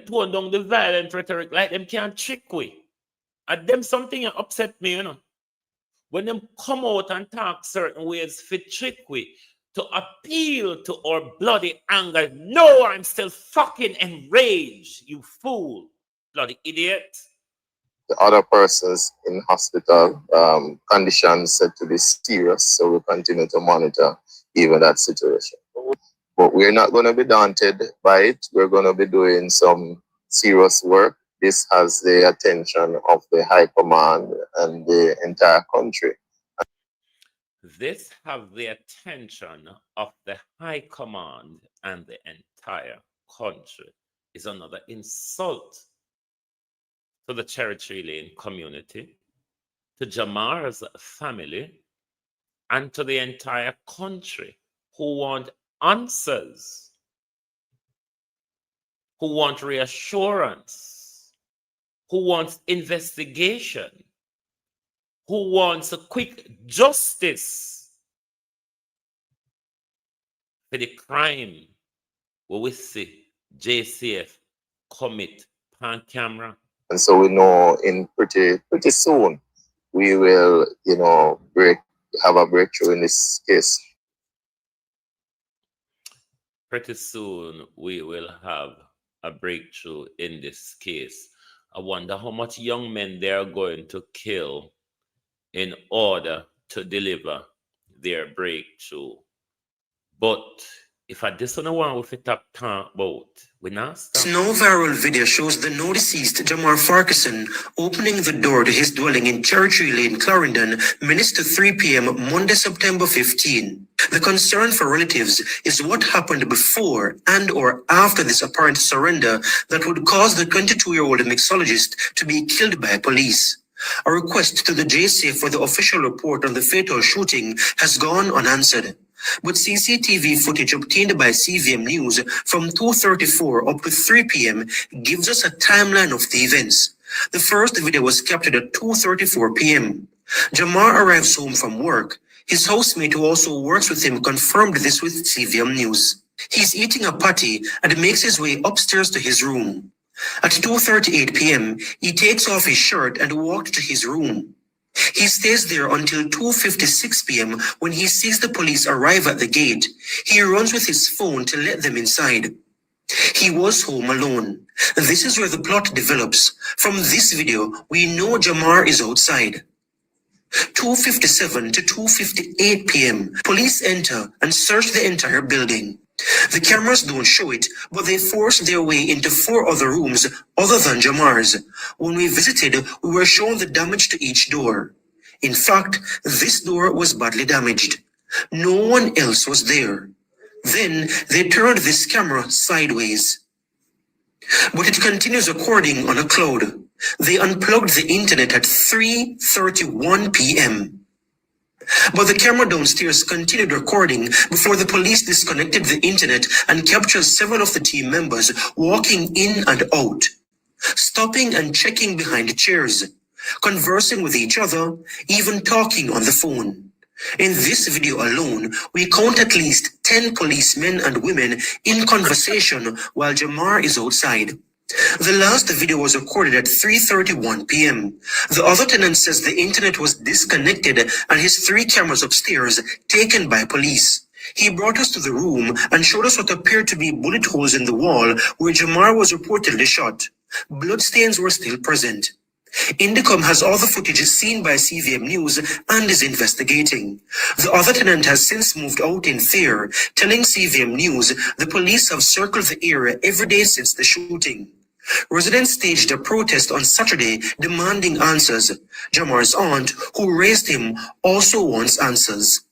tone down the violent rhetoric like them can't trick we. And them something that upset me, you know. When them come out and talk certain ways for trick we to appeal to our bloody anger. No, I'm still fucking enraged, you fool, bloody idiot. the other persons in hospital, conditions said to be serious, so we continue to monitor even that situation. But we're not going to be daunted by it. We're going to be doing some serious work. This has the attention of the High Command and the entire country. This has the attention of the High Command and the entire country. Is another insult to the Cherry Lane community, to Jamar's family, and to the entire country who want answers, who want reassurance, who wants investigation, who wants a quick justice for the crime where we see JCF commit on camera. And so we know in pretty soon we will, have a breakthrough in this case. Pretty soon we will have a breakthrough in this case. I wonder how much young men they are going to kill in order to deliver their breakthrough. But if I just don't want with it talk about, we not stop. This now viral video shows the now deceased Jamar Farquharson opening the door to his dwelling in Cherry Lane, Clarendon, minutes to 3 p.m. Monday, September 15. The concern for relatives is what happened before and or after this apparent surrender that would cause the 22-year-old mixologist to be killed by police. A request to the JCF for the official report on the fatal shooting has gone unanswered. But CCTV footage obtained by CVM News from 2:34 up to 3 p.m. gives us a timeline of the events. The first video was captured at 2:34 p.m. Jamar arrives home from work. His housemate who also works with him confirmed this with CVM News. He's eating a patty and makes his way upstairs to his room. At 2:38 p.m., he takes off his shirt and walks to his room. He stays there until 2:56 p.m. when he sees the police arrive at the gate. He runs with his phone to let them inside. He was home alone. This is where the plot develops. From this video, we know Jamar is outside. 2:57 to 2:58 p.m., police enter and search the entire building. The cameras don't show it, but they forced their way into 4 other rooms other than Jamar's. When we visited, we were shown the damage to each door. In fact, this door was badly damaged. No one else was there. Then they turned this camera sideways. But it continues recording on a cloud. They unplugged the internet at 3:31 p.m. But the camera downstairs continued recording before the police disconnected the internet and captured several of the team members walking in and out, stopping and checking behind chairs, conversing with each other, even talking on the phone. In this video alone, we count at least 10 policemen and women in conversation while Jamar is outside. The last video was recorded at 3:31 p.m. The other tenant says the internet was disconnected and his 3 cameras upstairs taken by police. He brought us to the room and showed us what appeared to be bullet holes in the wall where Jamar was reportedly shot. Bloodstains were still present. Indicom has all the footage seen by CVM News and is investigating. The other tenant has since moved out in fear, telling CVM News the police have circled the area every day since the shooting. Residents staged a protest on Saturday demanding answers. Jamar's aunt, who raised him, also wants answers.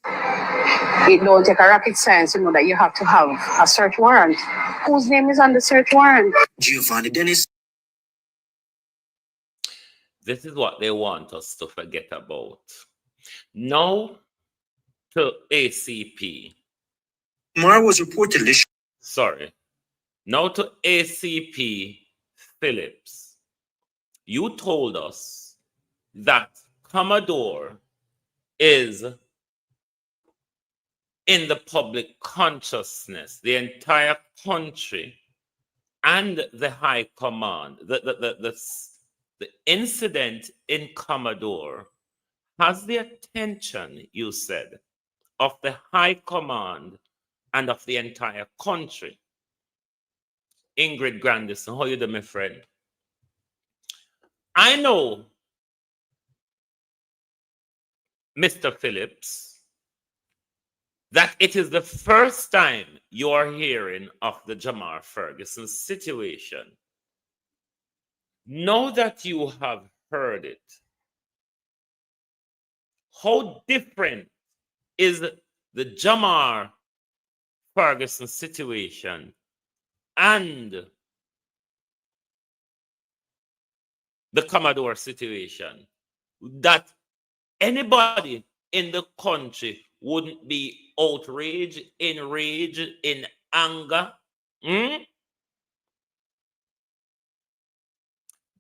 It don't take a rocket science to know that you have to have a search warrant. Whose name is on the search warrant? Giovanni Dennis. This is what they want us to forget about. Now to ACP. Jamar was reportedly Now to ACP Phillips. You told us that Commodore is in the public consciousness, the entire country and the high command. The incident in Commodore has the attention, you said, of the high command and of the entire country. Ingrid Grandison, how you doing, my friend? I know, Mr. Phillips, that it is the first time you are hearing of the Jamar Ferguson situation. Now that you have heard it, how different is the Jamar Ferguson situation and the Commodore situation, that anybody in the country wouldn't be outraged, enraged, in anger?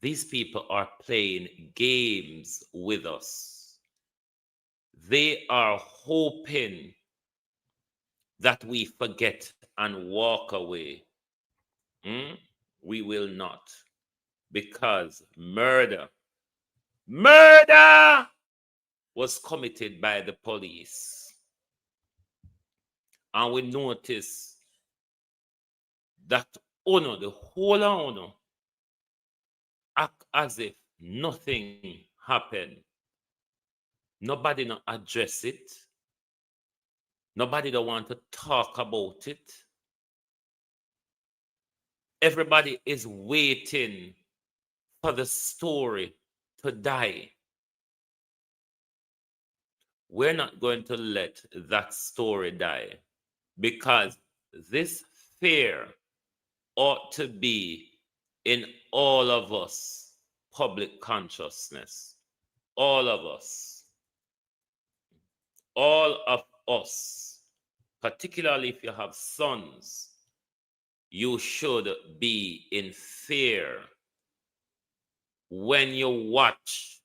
These people are playing games with us. They are hoping that we forget and walk away. We will not, because murder was committed by the police. And we notice that the whole of act as if nothing happened. Nobody not address it. Nobody don't want to talk about it. Everybody is waiting for the story to die. We're not going to let that story die, because this fear ought to be in all of us, public consciousness. All of us. All of us. Particularly if you have sons, you should be in fear when you watch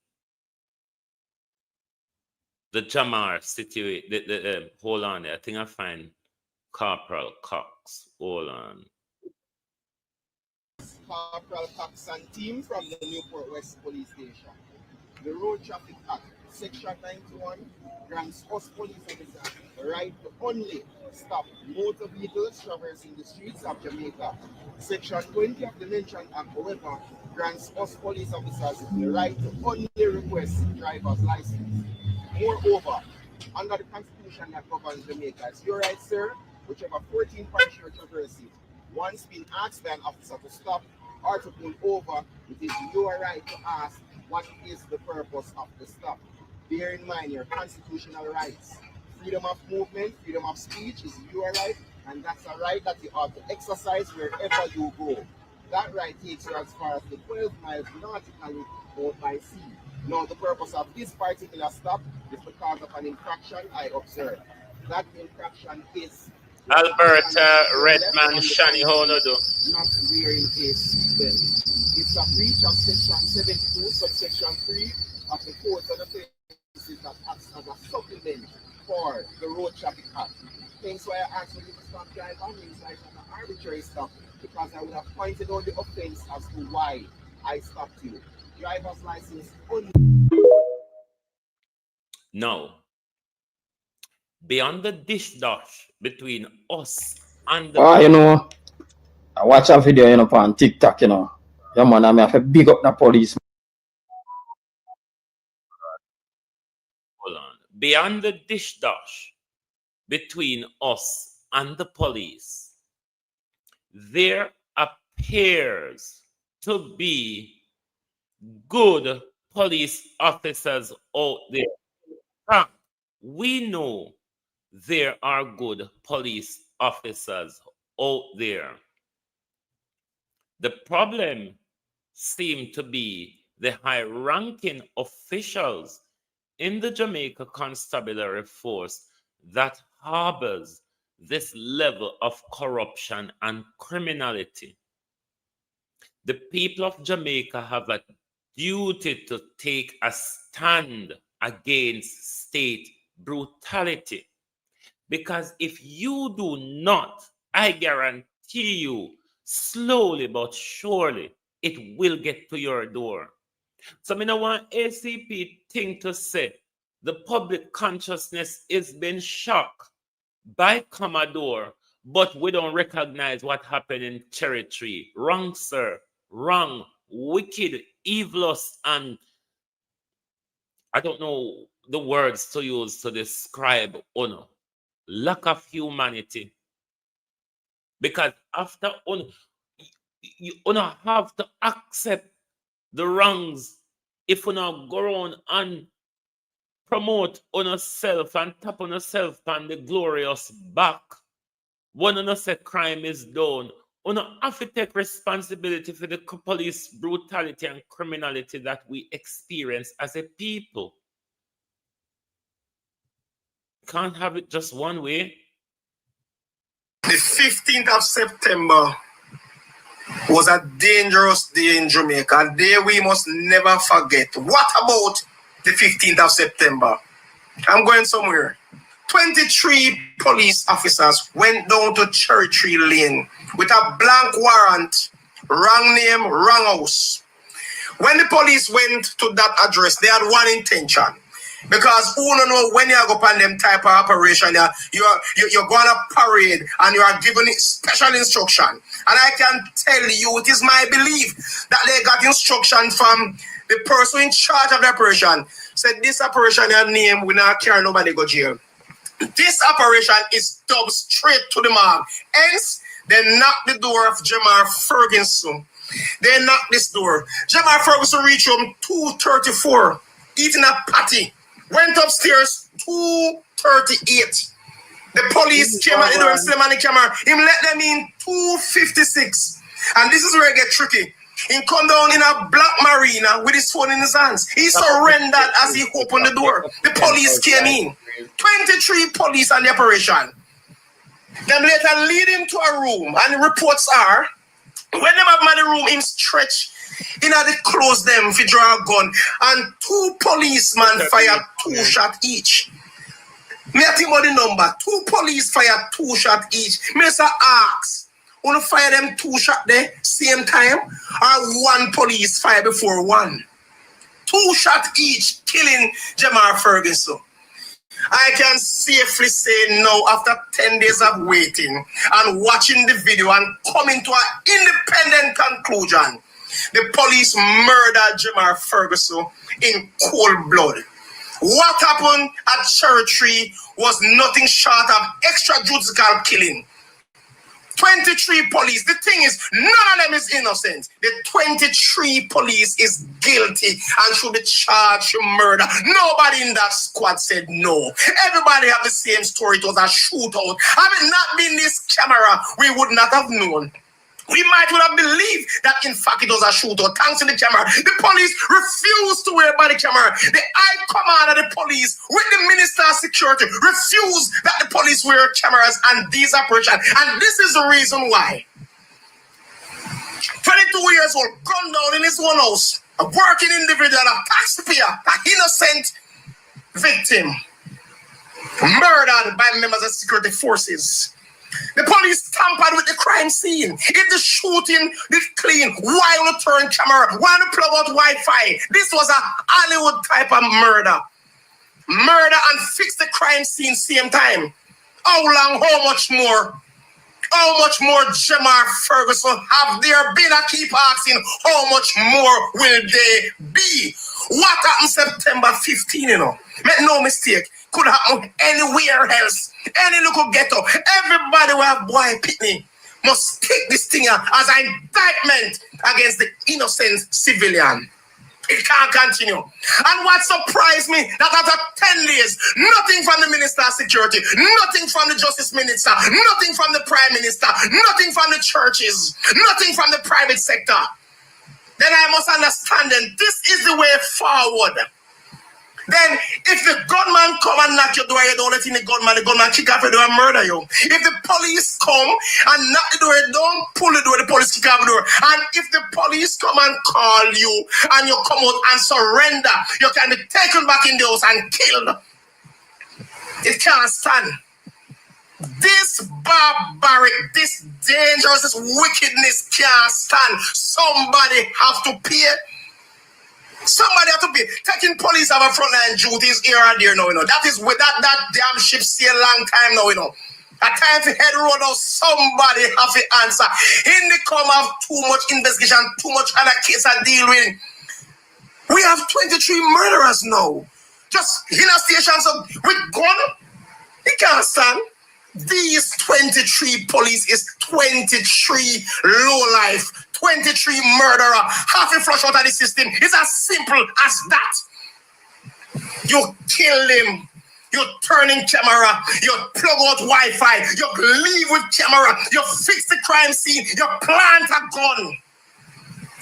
the Jamar situation. Hold on, I think I find Corporal Cox. Hold on. Corporal Cox and team from the Newport West Police Station. The Road Traffic Act, Section 91, grants us police officers the right to only stop motor vehicles traversing the streets of Jamaica. Section 20 of the mentioned act, however, grants us police officers the right to only request driver's license. Moreover, under the Constitution that governs Jamaica, it's your right, sir, whichever 14-point short traversing, once been asked by an officer to stop or to pull over, it is your right to ask what is the purpose of the stop. Bear in mind your constitutional rights. Freedom of movement, freedom of speech is your right, and that's a right that you ought to exercise wherever you go. That right takes you as far as the 12 miles nautically out by sea. Now, the purpose of this particular stop is because of an infraction I observed. That infraction is Alberta Redman Shani, how do? Not wearing a seatbelt. It's a breach of Section 72, subsection 3 of the Code of Offences that acts as a supplement for the Road Traffic Act. Hence why I asked you to stop drive on means like an arbitrary stop, because I would have pointed out the offense as to why I stopped you. Driver's license only. Now, beyond the dish dash between us and the you know, I watch a video, you know, on TikTok, you know. Yeah, man, I have to big up the police. hold on. Beyond the dish dash between us and the police, there appears to be good police officers out there. We know there are good police officers out there. The problem seems to be the high-ranking officials in the Jamaica Constabulary Force that harbors this level of corruption and criminality. The people of Jamaica have a duty to take a stand against state brutality. Because if you do not, I guarantee you, slowly but surely, it will get to your door. So I don't want ACP thing to say the public consciousness is being shocked by Commodore, but we don't recognize what happened in Cherry Tree. Wrong, sir. Wrong. Wicked, evilous, and I don't know the words to use to describe honor. Lack of humanity. Because after honor, you have to accept the wrongs. If you not go around and promote on yourself and tap on yourself on the glorious back, when you say crime is done, you have to take responsibility for the police brutality and criminality that we experience as a people. Can't have it just one way. The 15th of September was a dangerous day in Jamaica, a day we must never forget. What about the 15th of September? I'm going somewhere. 23 police officers went down to Cherry Tree Lane with a blank warrant, wrong name, wrong house. When the police went to that address, they had one intention. Because who don't know when you go on them type of operation, you're going to parade and you are given special instruction. And I can tell you, it is my belief that they got instruction from the person in charge of the operation. Said this operation your name, we not carry nobody go jail. This operation is dubbed straight to the mark. Hence, they knocked the door of Jamar Ferguson. They knocked this door. Jamar Ferguson reached home 2:34, eating a patty. Went upstairs 2:38. The police came at the door and slam on the camera. Him let them in 2:56. And this is where it get tricky. He come down in a black marina with his phone in his hands. He surrendered as he opened the door. The police came in. 23 police on the operation. Them later lead him to a room, and the reports are when them have him in the room, him stretch in the close them for draw a gun, and 2 policemen fire 2 shots each. Me I think about the number. 2 police fire 2 shots each. Me say ask, wanna fire them 2 shots there same time, or 1 police fire before 1? 2 shots each, killing Jamar Ferguson. I can safely say now, after 10 days of waiting and watching the video and coming to an independent conclusion, the police murdered Jamar Ferguson in cold blood. What happened at Cherry Tree was nothing short of extrajudicial killing. 23 police. The thing is, none of them is innocent. The 23 police is guilty and should be charged with murder. Nobody in that squad said no. Everybody have the same story. It was a shootout. Had it not been this camera, we would not have known. We might would have believed that in fact it was a shootout thanks to the camera. The police refused to wear body camera. The high command of the police with the minister of security refused that the police wear cameras and these operations. And this is the reason why. 22 years old, gunned down in his own house, a working individual, a taxpayer, an innocent victim. murdered by members of security forces. The police tampered with the crime scene. If the shooting is clean, why not turn camera? Why not plug out Wi-Fi? This was a Hollywood type of murder. Murder and fix the crime scene same time. How long, how much more? How much more Jamar Ferguson have there been? I keep asking, how much more will they be? What happened September 15, you know? Make no mistake. Could happen anywhere else. Any local ghetto. Everybody will have boy pitney must take this thing as an indictment against the innocent civilian. It can't continue. And what surprised me, that after 10 days, nothing from the Minister of Security, nothing from the Justice Minister, nothing from the Prime Minister, nothing from the churches, nothing from the private sector. Then I must understand that this is the way forward. Then, if the gunman come and knock your door, you don't let in the gunman kick off your door and murder you. If the police come and knock the door, you don't pull the door, the police kick off the door. And if the police come and call you and you come out and surrender, you can be taken back in the house and killed. It can't stand. This barbaric, this dangerous, this wickedness can't stand. Somebody have to pay. Somebody have to be taking police out of frontline duties here and there now, you know. That is with that damn ship sail long time now, you know. At time for head road now, somebody have to answer. In the come of too much investigation, too much other case I deal with. We have 23 murderers now. Just in a station so with gun, you can't stand. These 23 police is 23 low life. 23 murderer, half a flush out of the system. It's as simple as that. You kill them, you turn in camera, you plug out Wi-Fi, you leave with camera, you fix the crime scene, you plant a gun.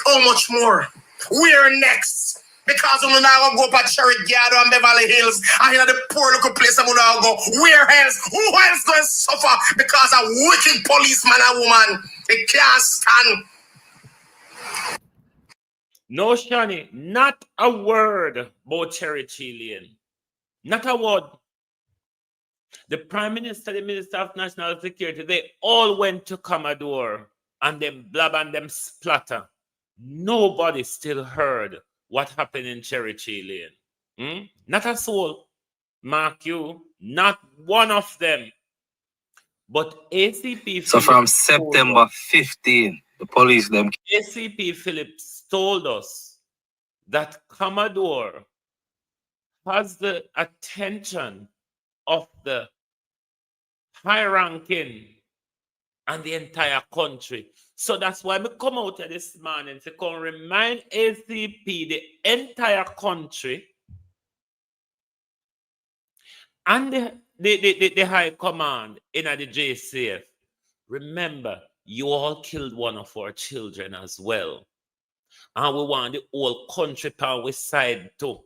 How much more? We're next. Because we're not going to go to Cherry Garden and Beverly Hills and in the poor local place and we're not going to go. Where else? Who else going to suffer because a wicked policeman and woman? They can't stand. No, Shani, not a word about Cherry Chilean. Not a word. The Prime Minister, the Minister of National Security, they all went to Commodore and them blab and them splatter. Nobody still heard what happened in Cherry Chilean. Not a soul. Mark you, not one of them. But ACP So from September 15, the police them. ACP Phillips told us that Commodore has the attention of the high-ranking and the entire country. So that's why we come out here this morning to come remind ACP, the entire country, and the high command in the JCF. Remember, you all killed one of our children as well. And we want the whole country power we side too.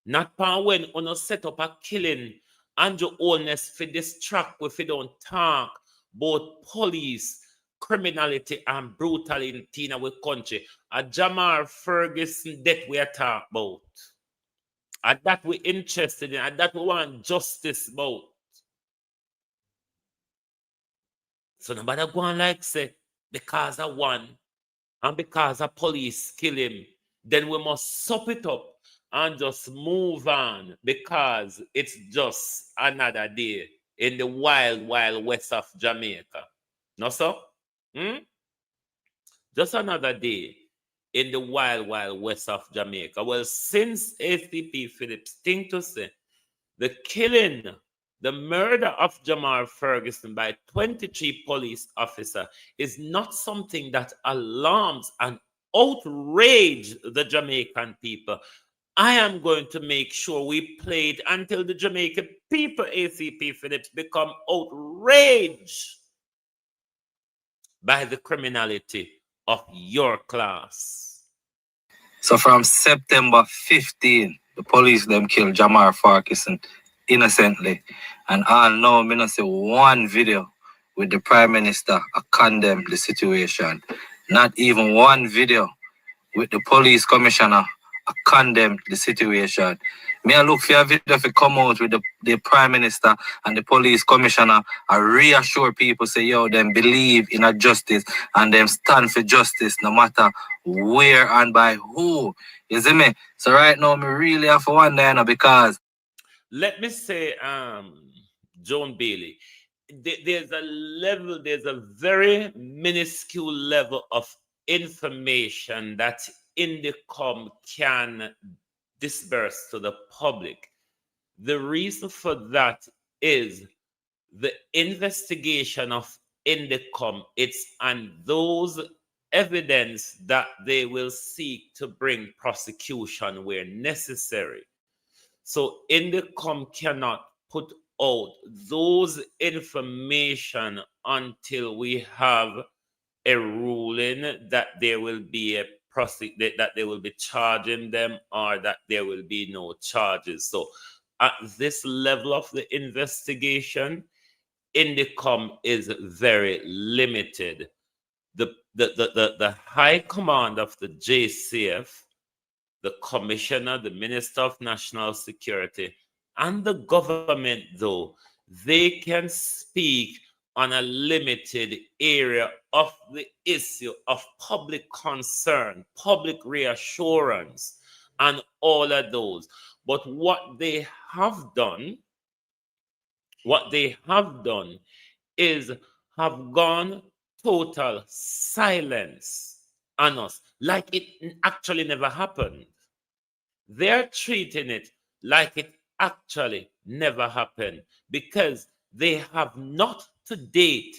Not power when we set up a killing and your owners for distract if you don't talk about police, criminality, and brutality in our country. A Jamar Ferguson death we are talking about. And that we're interested in, and that we want justice about. So nobody go on like say, because of one, and because the police kill him, then we must sup it up and just move on because it's just another day in the wild, wild west of Jamaica. No, so? Just another day in the wild, wild west of Jamaica. Well, since ACP Phillips think to say the killing, the murder of Jamar Ferguson by 23 police officers is not something that alarms and outrages the Jamaican people. I am going to make sure we play it until the Jamaican people, ACP Phillips, become outraged by the criminality of your class. So from September 15, the police them killed Jamar Ferguson innocently. And all now, me not see one video with the Prime Minister condemn the situation. Not even one video with the police commissioner condemn the situation. Me I look for a video if it come out with the Prime Minister and the police commissioner. I reassure people, say, yo, them believe in a justice and them stand for justice no matter where and by who. You see me? So right now, me really have to wonder, you know, because let me say, Joan Bailey, there's a very minuscule level of information that Indicom can disperse to the public. The reason for that is the investigation of Indicom. It's on those evidence that they will seek to bring prosecution where necessary. So Indicom cannot put out those information until we have a ruling that there will be that they will be charging them or that there will be no charges. So at this level of the investigation, Indicom is very limited. The high command of the JCF, the commissioner, the minister of national security, and the government, though, they can speak on a limited area of the issue of public concern, public reassurance, and all of those. But what they have done is have gone total silence on us, like it actually never happened. They're treating it like it actually never happened because they have not to date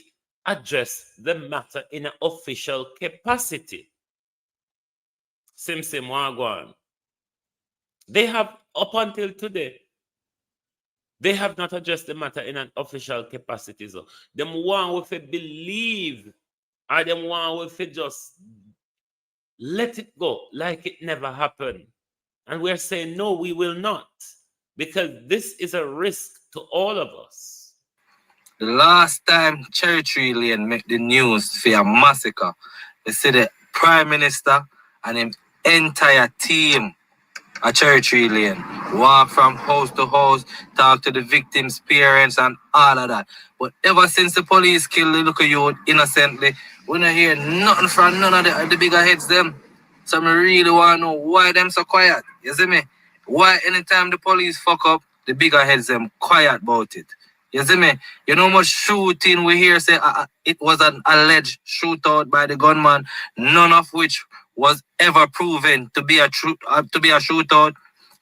addressed the matter in an official capacity. Simsim Wagwan. They have, up until today, they have not addressed the matter in an official capacity. So them want with it believe, or them want with it just let it go like it never happened. And we're saying, no, we will not, because this is a risk to all of us. the last time Cherry Tree Lane make the news for a massacre, they said the Prime Minister and his entire team at Cherry Tree Lane walk from house to house, talk to the victims' parents and all of that. But ever since the police killed the little youth innocently, we don't hear nothing from none of the bigger heads them. So I really want to know why them so quiet. You see me? Why anytime the police fuck up, the bigger heads them quiet about it. You see me? You know how much shooting we hear say it was an alleged shootout by the gunman, none of which was ever proven to be a shootout.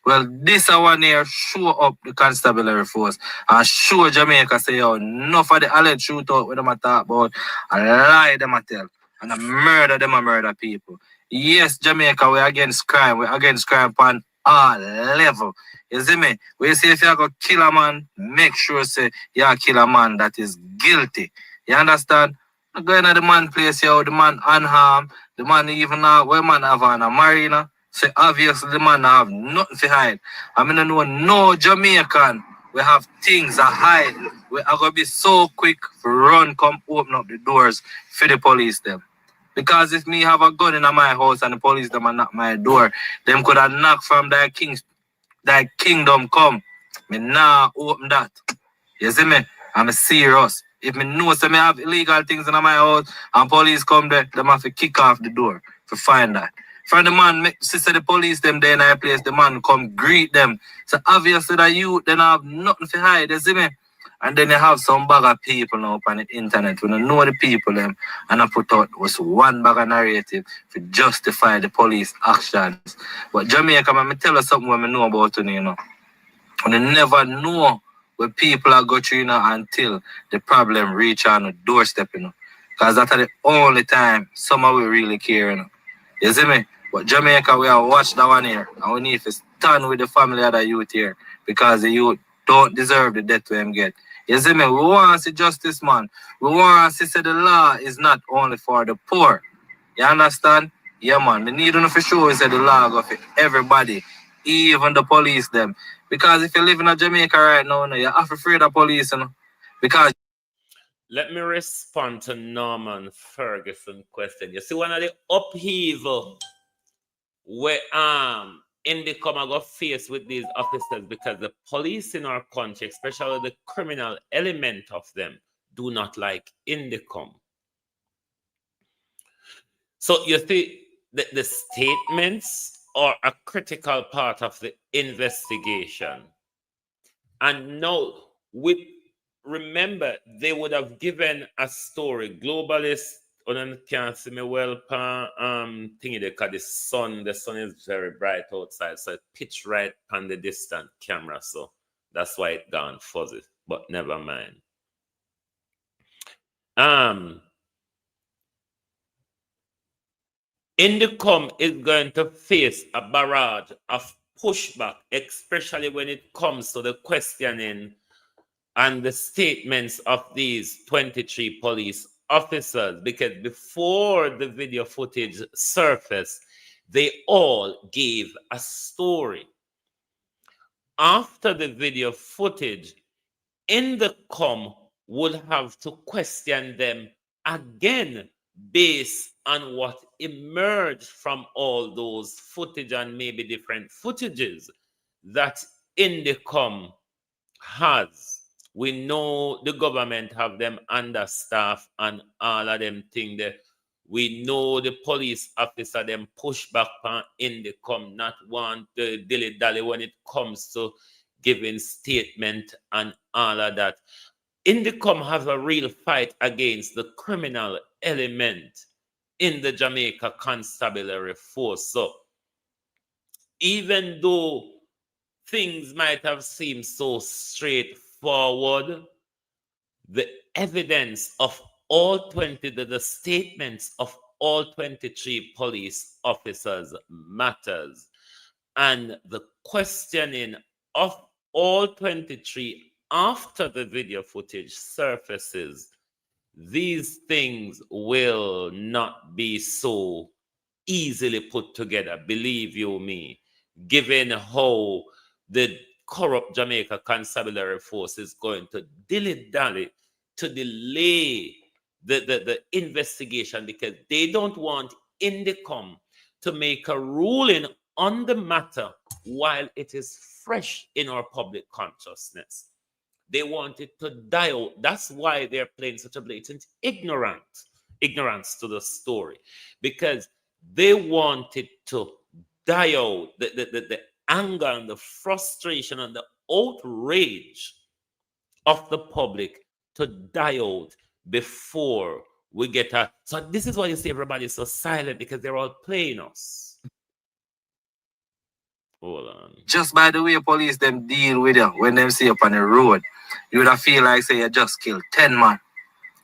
Well, this one here show up the constabulary force and show Jamaica say, yo, enough of the alleged shootout with them a talk about, a lie them a tell, and a murder them a murder people. Yes, Jamaica, we're against crime. We're against crime on all level. You see me? We say if you go kill a man, make sure say you kill a man that is guilty. You understand? Going to the man place here, the man unharmed, the man even now, where man have on a marina. So obviously the man have nothing to hide. I mean, I know no Jamaican, we have things to hide. We are going to be so quick for run, come open up the doors for the police them. Because if me have a gun in my house and the police them and knock my door, them could have knocked from that kingdom come. Me nah open that. You see me? I'm serious. If me know say me have illegal things in my house and police come there, them have to kick off the door to find that. From the man, sister the police them there in our place, the man come greet them. So obviously that you then have nothing to hide, you see me? And then you have some bag of people now on the internet who don't know the people them and I put out was one bag of narrative to justify the police actions. But Jamaica, man, me tell you something what I know about you know. And you never know where people are going through, you know, until the problem reach on the doorstep, you know. Because that's the only time someone will really care, you know. You see me? But Jamaica, we have watched that one here. And we need to stand with the family of the youth here. Because the youth don't deserve the death we them get. You see me? We want to see justice, man. We want to see the law is not only for the poor. You understand? Yeah, man. The need to for sure is that the law go for everybody. Even the police them. Because if you live in Jamaica right now, you have to fear the police, you know. Because let me respond to Norman Ferguson question. You see, one of the upheaval where Indicom are going to face with these officers because the police in our country, especially the criminal element of them, do not like Indicom. So you see, the statements are a critical part of the investigation. And now, remember, they would have given a story. Globalists, you can't see me well, thingy, because the sun is very bright outside, so it pitch right on the distant camera, so that's why it gone fuzzy, but never mind. Indicom is going to face a barrage of pushback, especially when it comes to the questioning and the statements of these 23 police officers, because before the video footage surfaced, they all gave a story. After the video footage, Indicom would have to question them again based on what emerged from all those footage and maybe different footages that Indicom has. We know the government have them understaffed and all of them things there. We know the police officer them push back on Indicom, not want to dilly-dally when it comes to giving statement and all of that. Indicom has a real fight against the criminal element in the Jamaica Constabulary Force. So even though things might have seemed so straightforward, the evidence of all 20, the statements of all 23 police officers matters. And the questioning of all 23 after the video footage surfaces, these things will not be so easily put together, believe you me, given how the corrupt Jamaica Constabulary Force is going to dilly-dally to delay the investigation because they don't want Indicom to make a ruling on the matter while it is fresh in our public consciousness. They want it to die out. That's why they're playing such a blatant ignorance to the story, because they want it to die out, the anger and the frustration and the outrage of the public to die out before we get a... So this is why you see everybody's so silent, because they're all playing us. Hold on. Just by the way police them deal with you when them see you up on the road, you would have feel like say you just killed 10 man.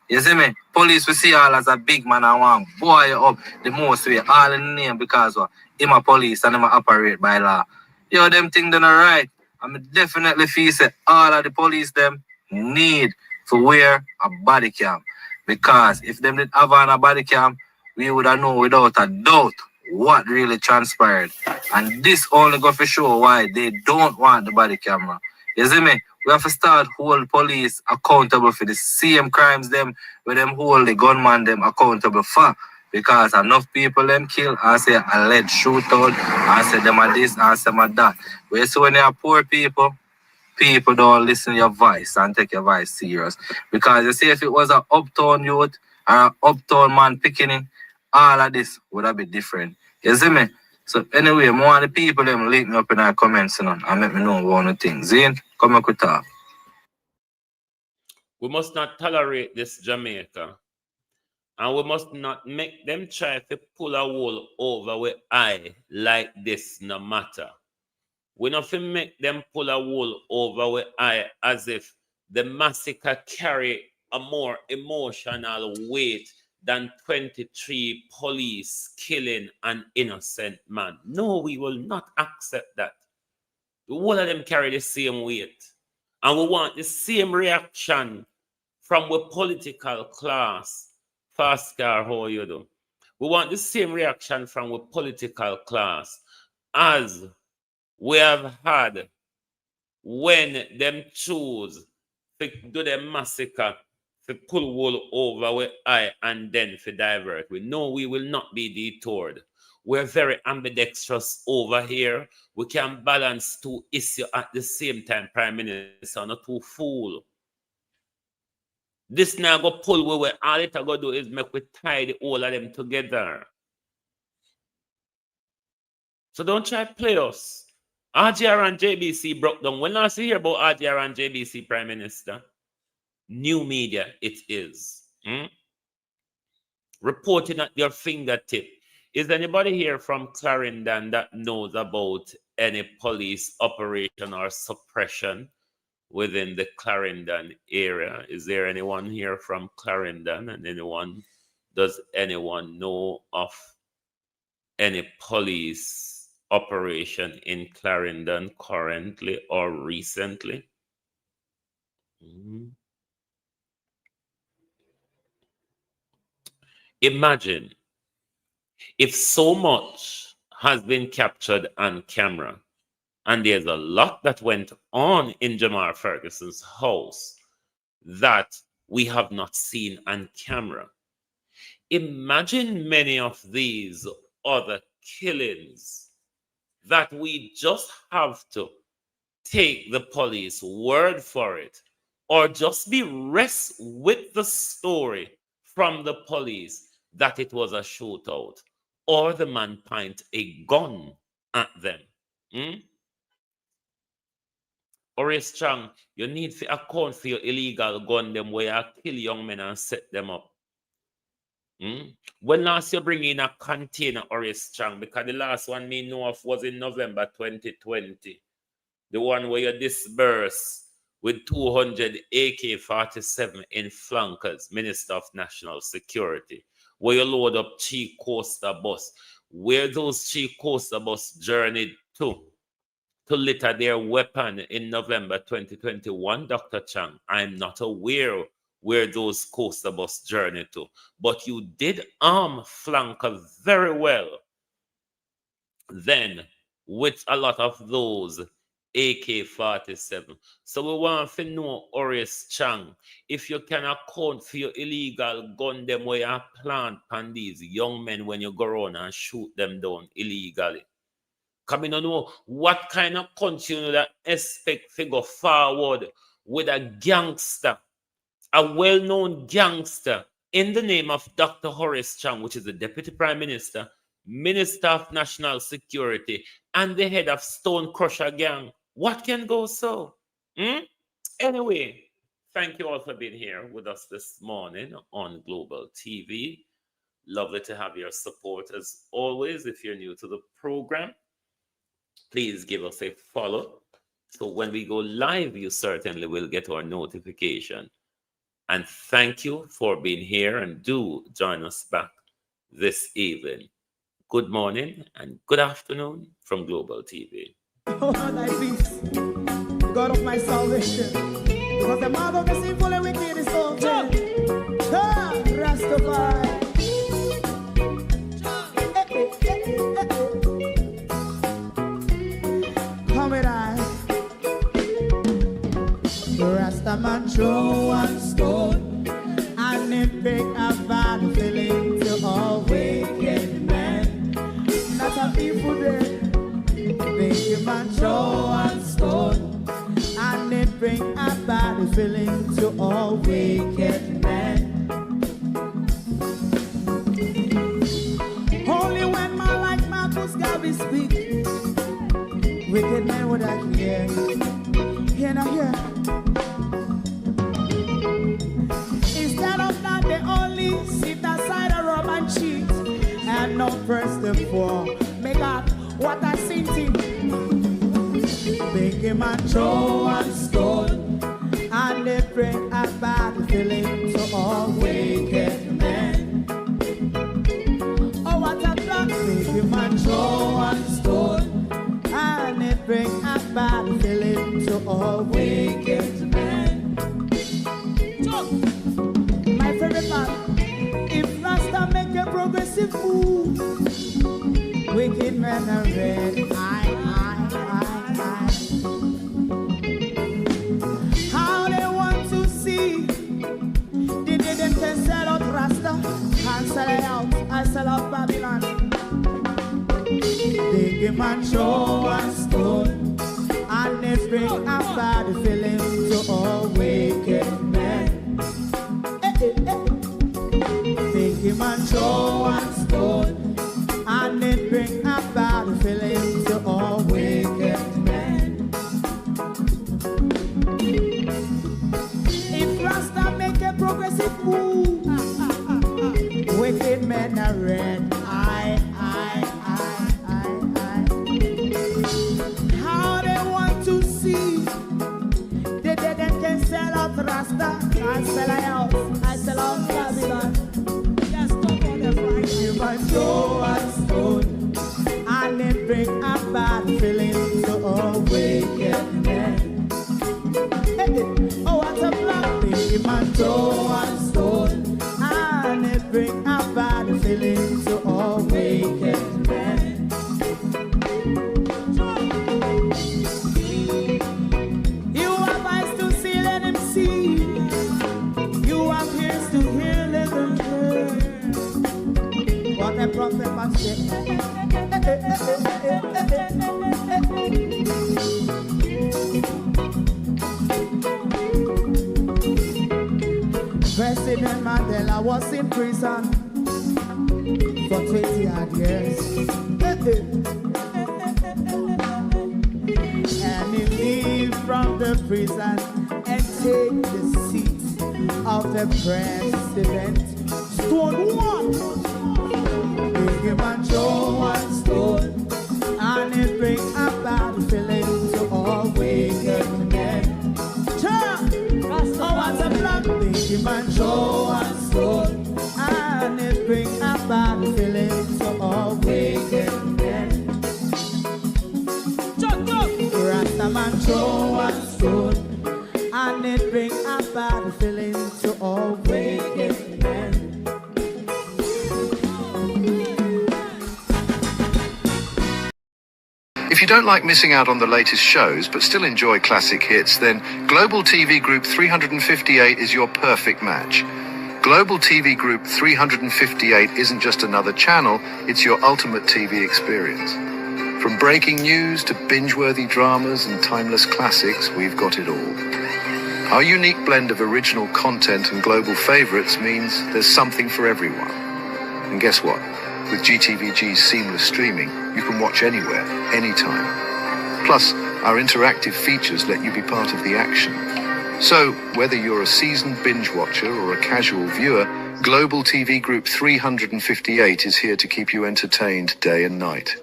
You see me? Police will see all as a big man and want boy you up the most way, all in the name because him a police and him a operate by law. Yo, them thing done alright. I definitely feel say all of the police them need to wear a body cam. Because if them did have on a body cam, we would have known without a doubt what really transpired. And this only go for show why they don't want the body camera. You see me? We have to start hold police accountable for the same crimes them where them hold the gunman them accountable for. Because enough people them kill and say alleged shootout and say them are this and say them are that. But so when you are poor people don't listen to your voice and take your voice serious. Because you see if it was an uptown youth or an uptown man picking it, all of this would have been different. You see me? So anyway, more of the people them link me up in our comments and make me know one of the things. Zane, come on, talk. We must not tolerate this Jamaica. And we must not make them try to pull a wool over with eye like this no matter. We not to make them pull a wool over with eye as if the massacre carry a more emotional weight than 23 police killing an innocent man. No, we will not accept that. The whole of them carry the same weight. And we want the same reaction from the political class. Fascar, how you do? We want the same reaction from the political class as we have had when them choose to do the massacre to pull wool over with eye and then for divert. We know we will not be detoured. We're very ambidextrous over here. We can balance two issues at the same time, Prime Minister, not too fool. This now go pull where all it go do is make we tie the all of them together. So don't try to play us. RGR and JBC broke down. When last you hear about RGR and JBC, Prime Minister? New media it is. Reporting at your fingertip. Is anybody here from Clarendon that knows about any police operation or suppression within the Clarendon area? Is there anyone here from Clarendon? And does anyone know of any police operation in Clarendon currently or recently? Imagine if so much has been captured on camera, and there's a lot that went on in Jamar Ferguson's house that we have not seen on camera. Imagine many of these other killings that we just have to take the police word for it, or just be rest with the story from the police that it was a shootout, or the man point a gun at them. Horace Chang, you need to account for your illegal gun them where you kill young men and set them up. When last you bring in a container, Horace Chang, because the last one me know of was in November 2020. The one where you disperse with 200 AK-47 in flankers, Minister of National Security, where you load up Chief Coaster bus, where those Chief Coaster bus journeyed to litter their weapon in November 2021, Dr. Chang. I'm not aware where those coaster bus journeyed to, but you did arm flanker very well then with a lot of those AK-47. So we want to know, Horace Chang, if you can account for your illegal gun them where you plant on these young men when you go around and shoot them down illegally. Come in and know what kind of country you know that expect to go forward with a gangster, a well-known gangster in the name of Dr. Horace Chang, which is the Deputy Prime Minister, Minister of National Security, and the head of Stone Crusher Gang. What can go so? Anyway, thank you all for being here with us this morning on Global TV. Lovely to have your support as always. If you're new to the program, please give us a follow. So when we go live, you certainly will get our notification. And thank you for being here, and do join us back this evening. Good morning and good afternoon from Global TV. Oh, thy peace, God of my salvation, because the mouth of the sinful and wicked is open. Rastafari. Come with I. Rastaman throw one stone, and it bring a bad feeling to all wicked men. Not a people there. Make man throw one stone, and it bring a bad feeling to all wicked men. Only when man like Marcus Garvey speak, wicked men would I hear. Hear now hear. Instead of that, they only sit aside and rob and cheat, and not press the floor. Make up what I seen to. Make him a throw one stone, and they bring a bad feeling to all wicked men. Oh, what a plan! Make him a throw one stone, and they bring a bad feeling to all wicked men. My favorite part: if Rasta make a progressive move, wicked men are red. How they want to see Biggie man show and stone, and they bring a bad feeling to all wicked men. Biggie man show and stone, and they bring a bad feeling to all wicked men. If Rasta make a progressive move, wicked men are red. How they want to see the dead can sell out Rasta. I sell a house, I sell out Babylon. Yes, talk on the Friday. You must show and stone, and they bring a bad feeling to all wicked men. Oh, what a black baby man, show and stone, and they bring a bad feeling to all wicked men. You have eyes to see, let him see. You have ears to hear, let them hear. What a prophet must say. President Mandela was in prison for 20 odd years. And he leave from the prison and take the seat of the president. Stone one, Biggie man show one stone, and it bring a bad feeling to all wicked men. Oh, what's a black Biggie man show one stone, and it bring a bad feeling to all wicked men. Rasta man show one stone, and it bring a bad feeling to all wicked men. If you don't like missing out on the latest shows but still enjoy classic hits, then Global TV Group 358 is your perfect match. Global TV Group 358 isn't just another channel, it's your ultimate TV experience. From breaking news to binge-worthy dramas and timeless classics, we've got it all. Our unique blend of original content and global favorites means there's something for everyone. And guess what? With GTVG's seamless streaming, you can watch anywhere, anytime. Plus, our interactive features let you be part of the action. So, whether you're a seasoned binge watcher or a casual viewer, Global TV Group 358 is here to keep you entertained day and night.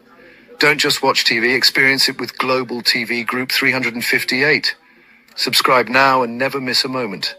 Don't just watch TV, experience it with Global TV Group 358. Subscribe now and never miss a moment.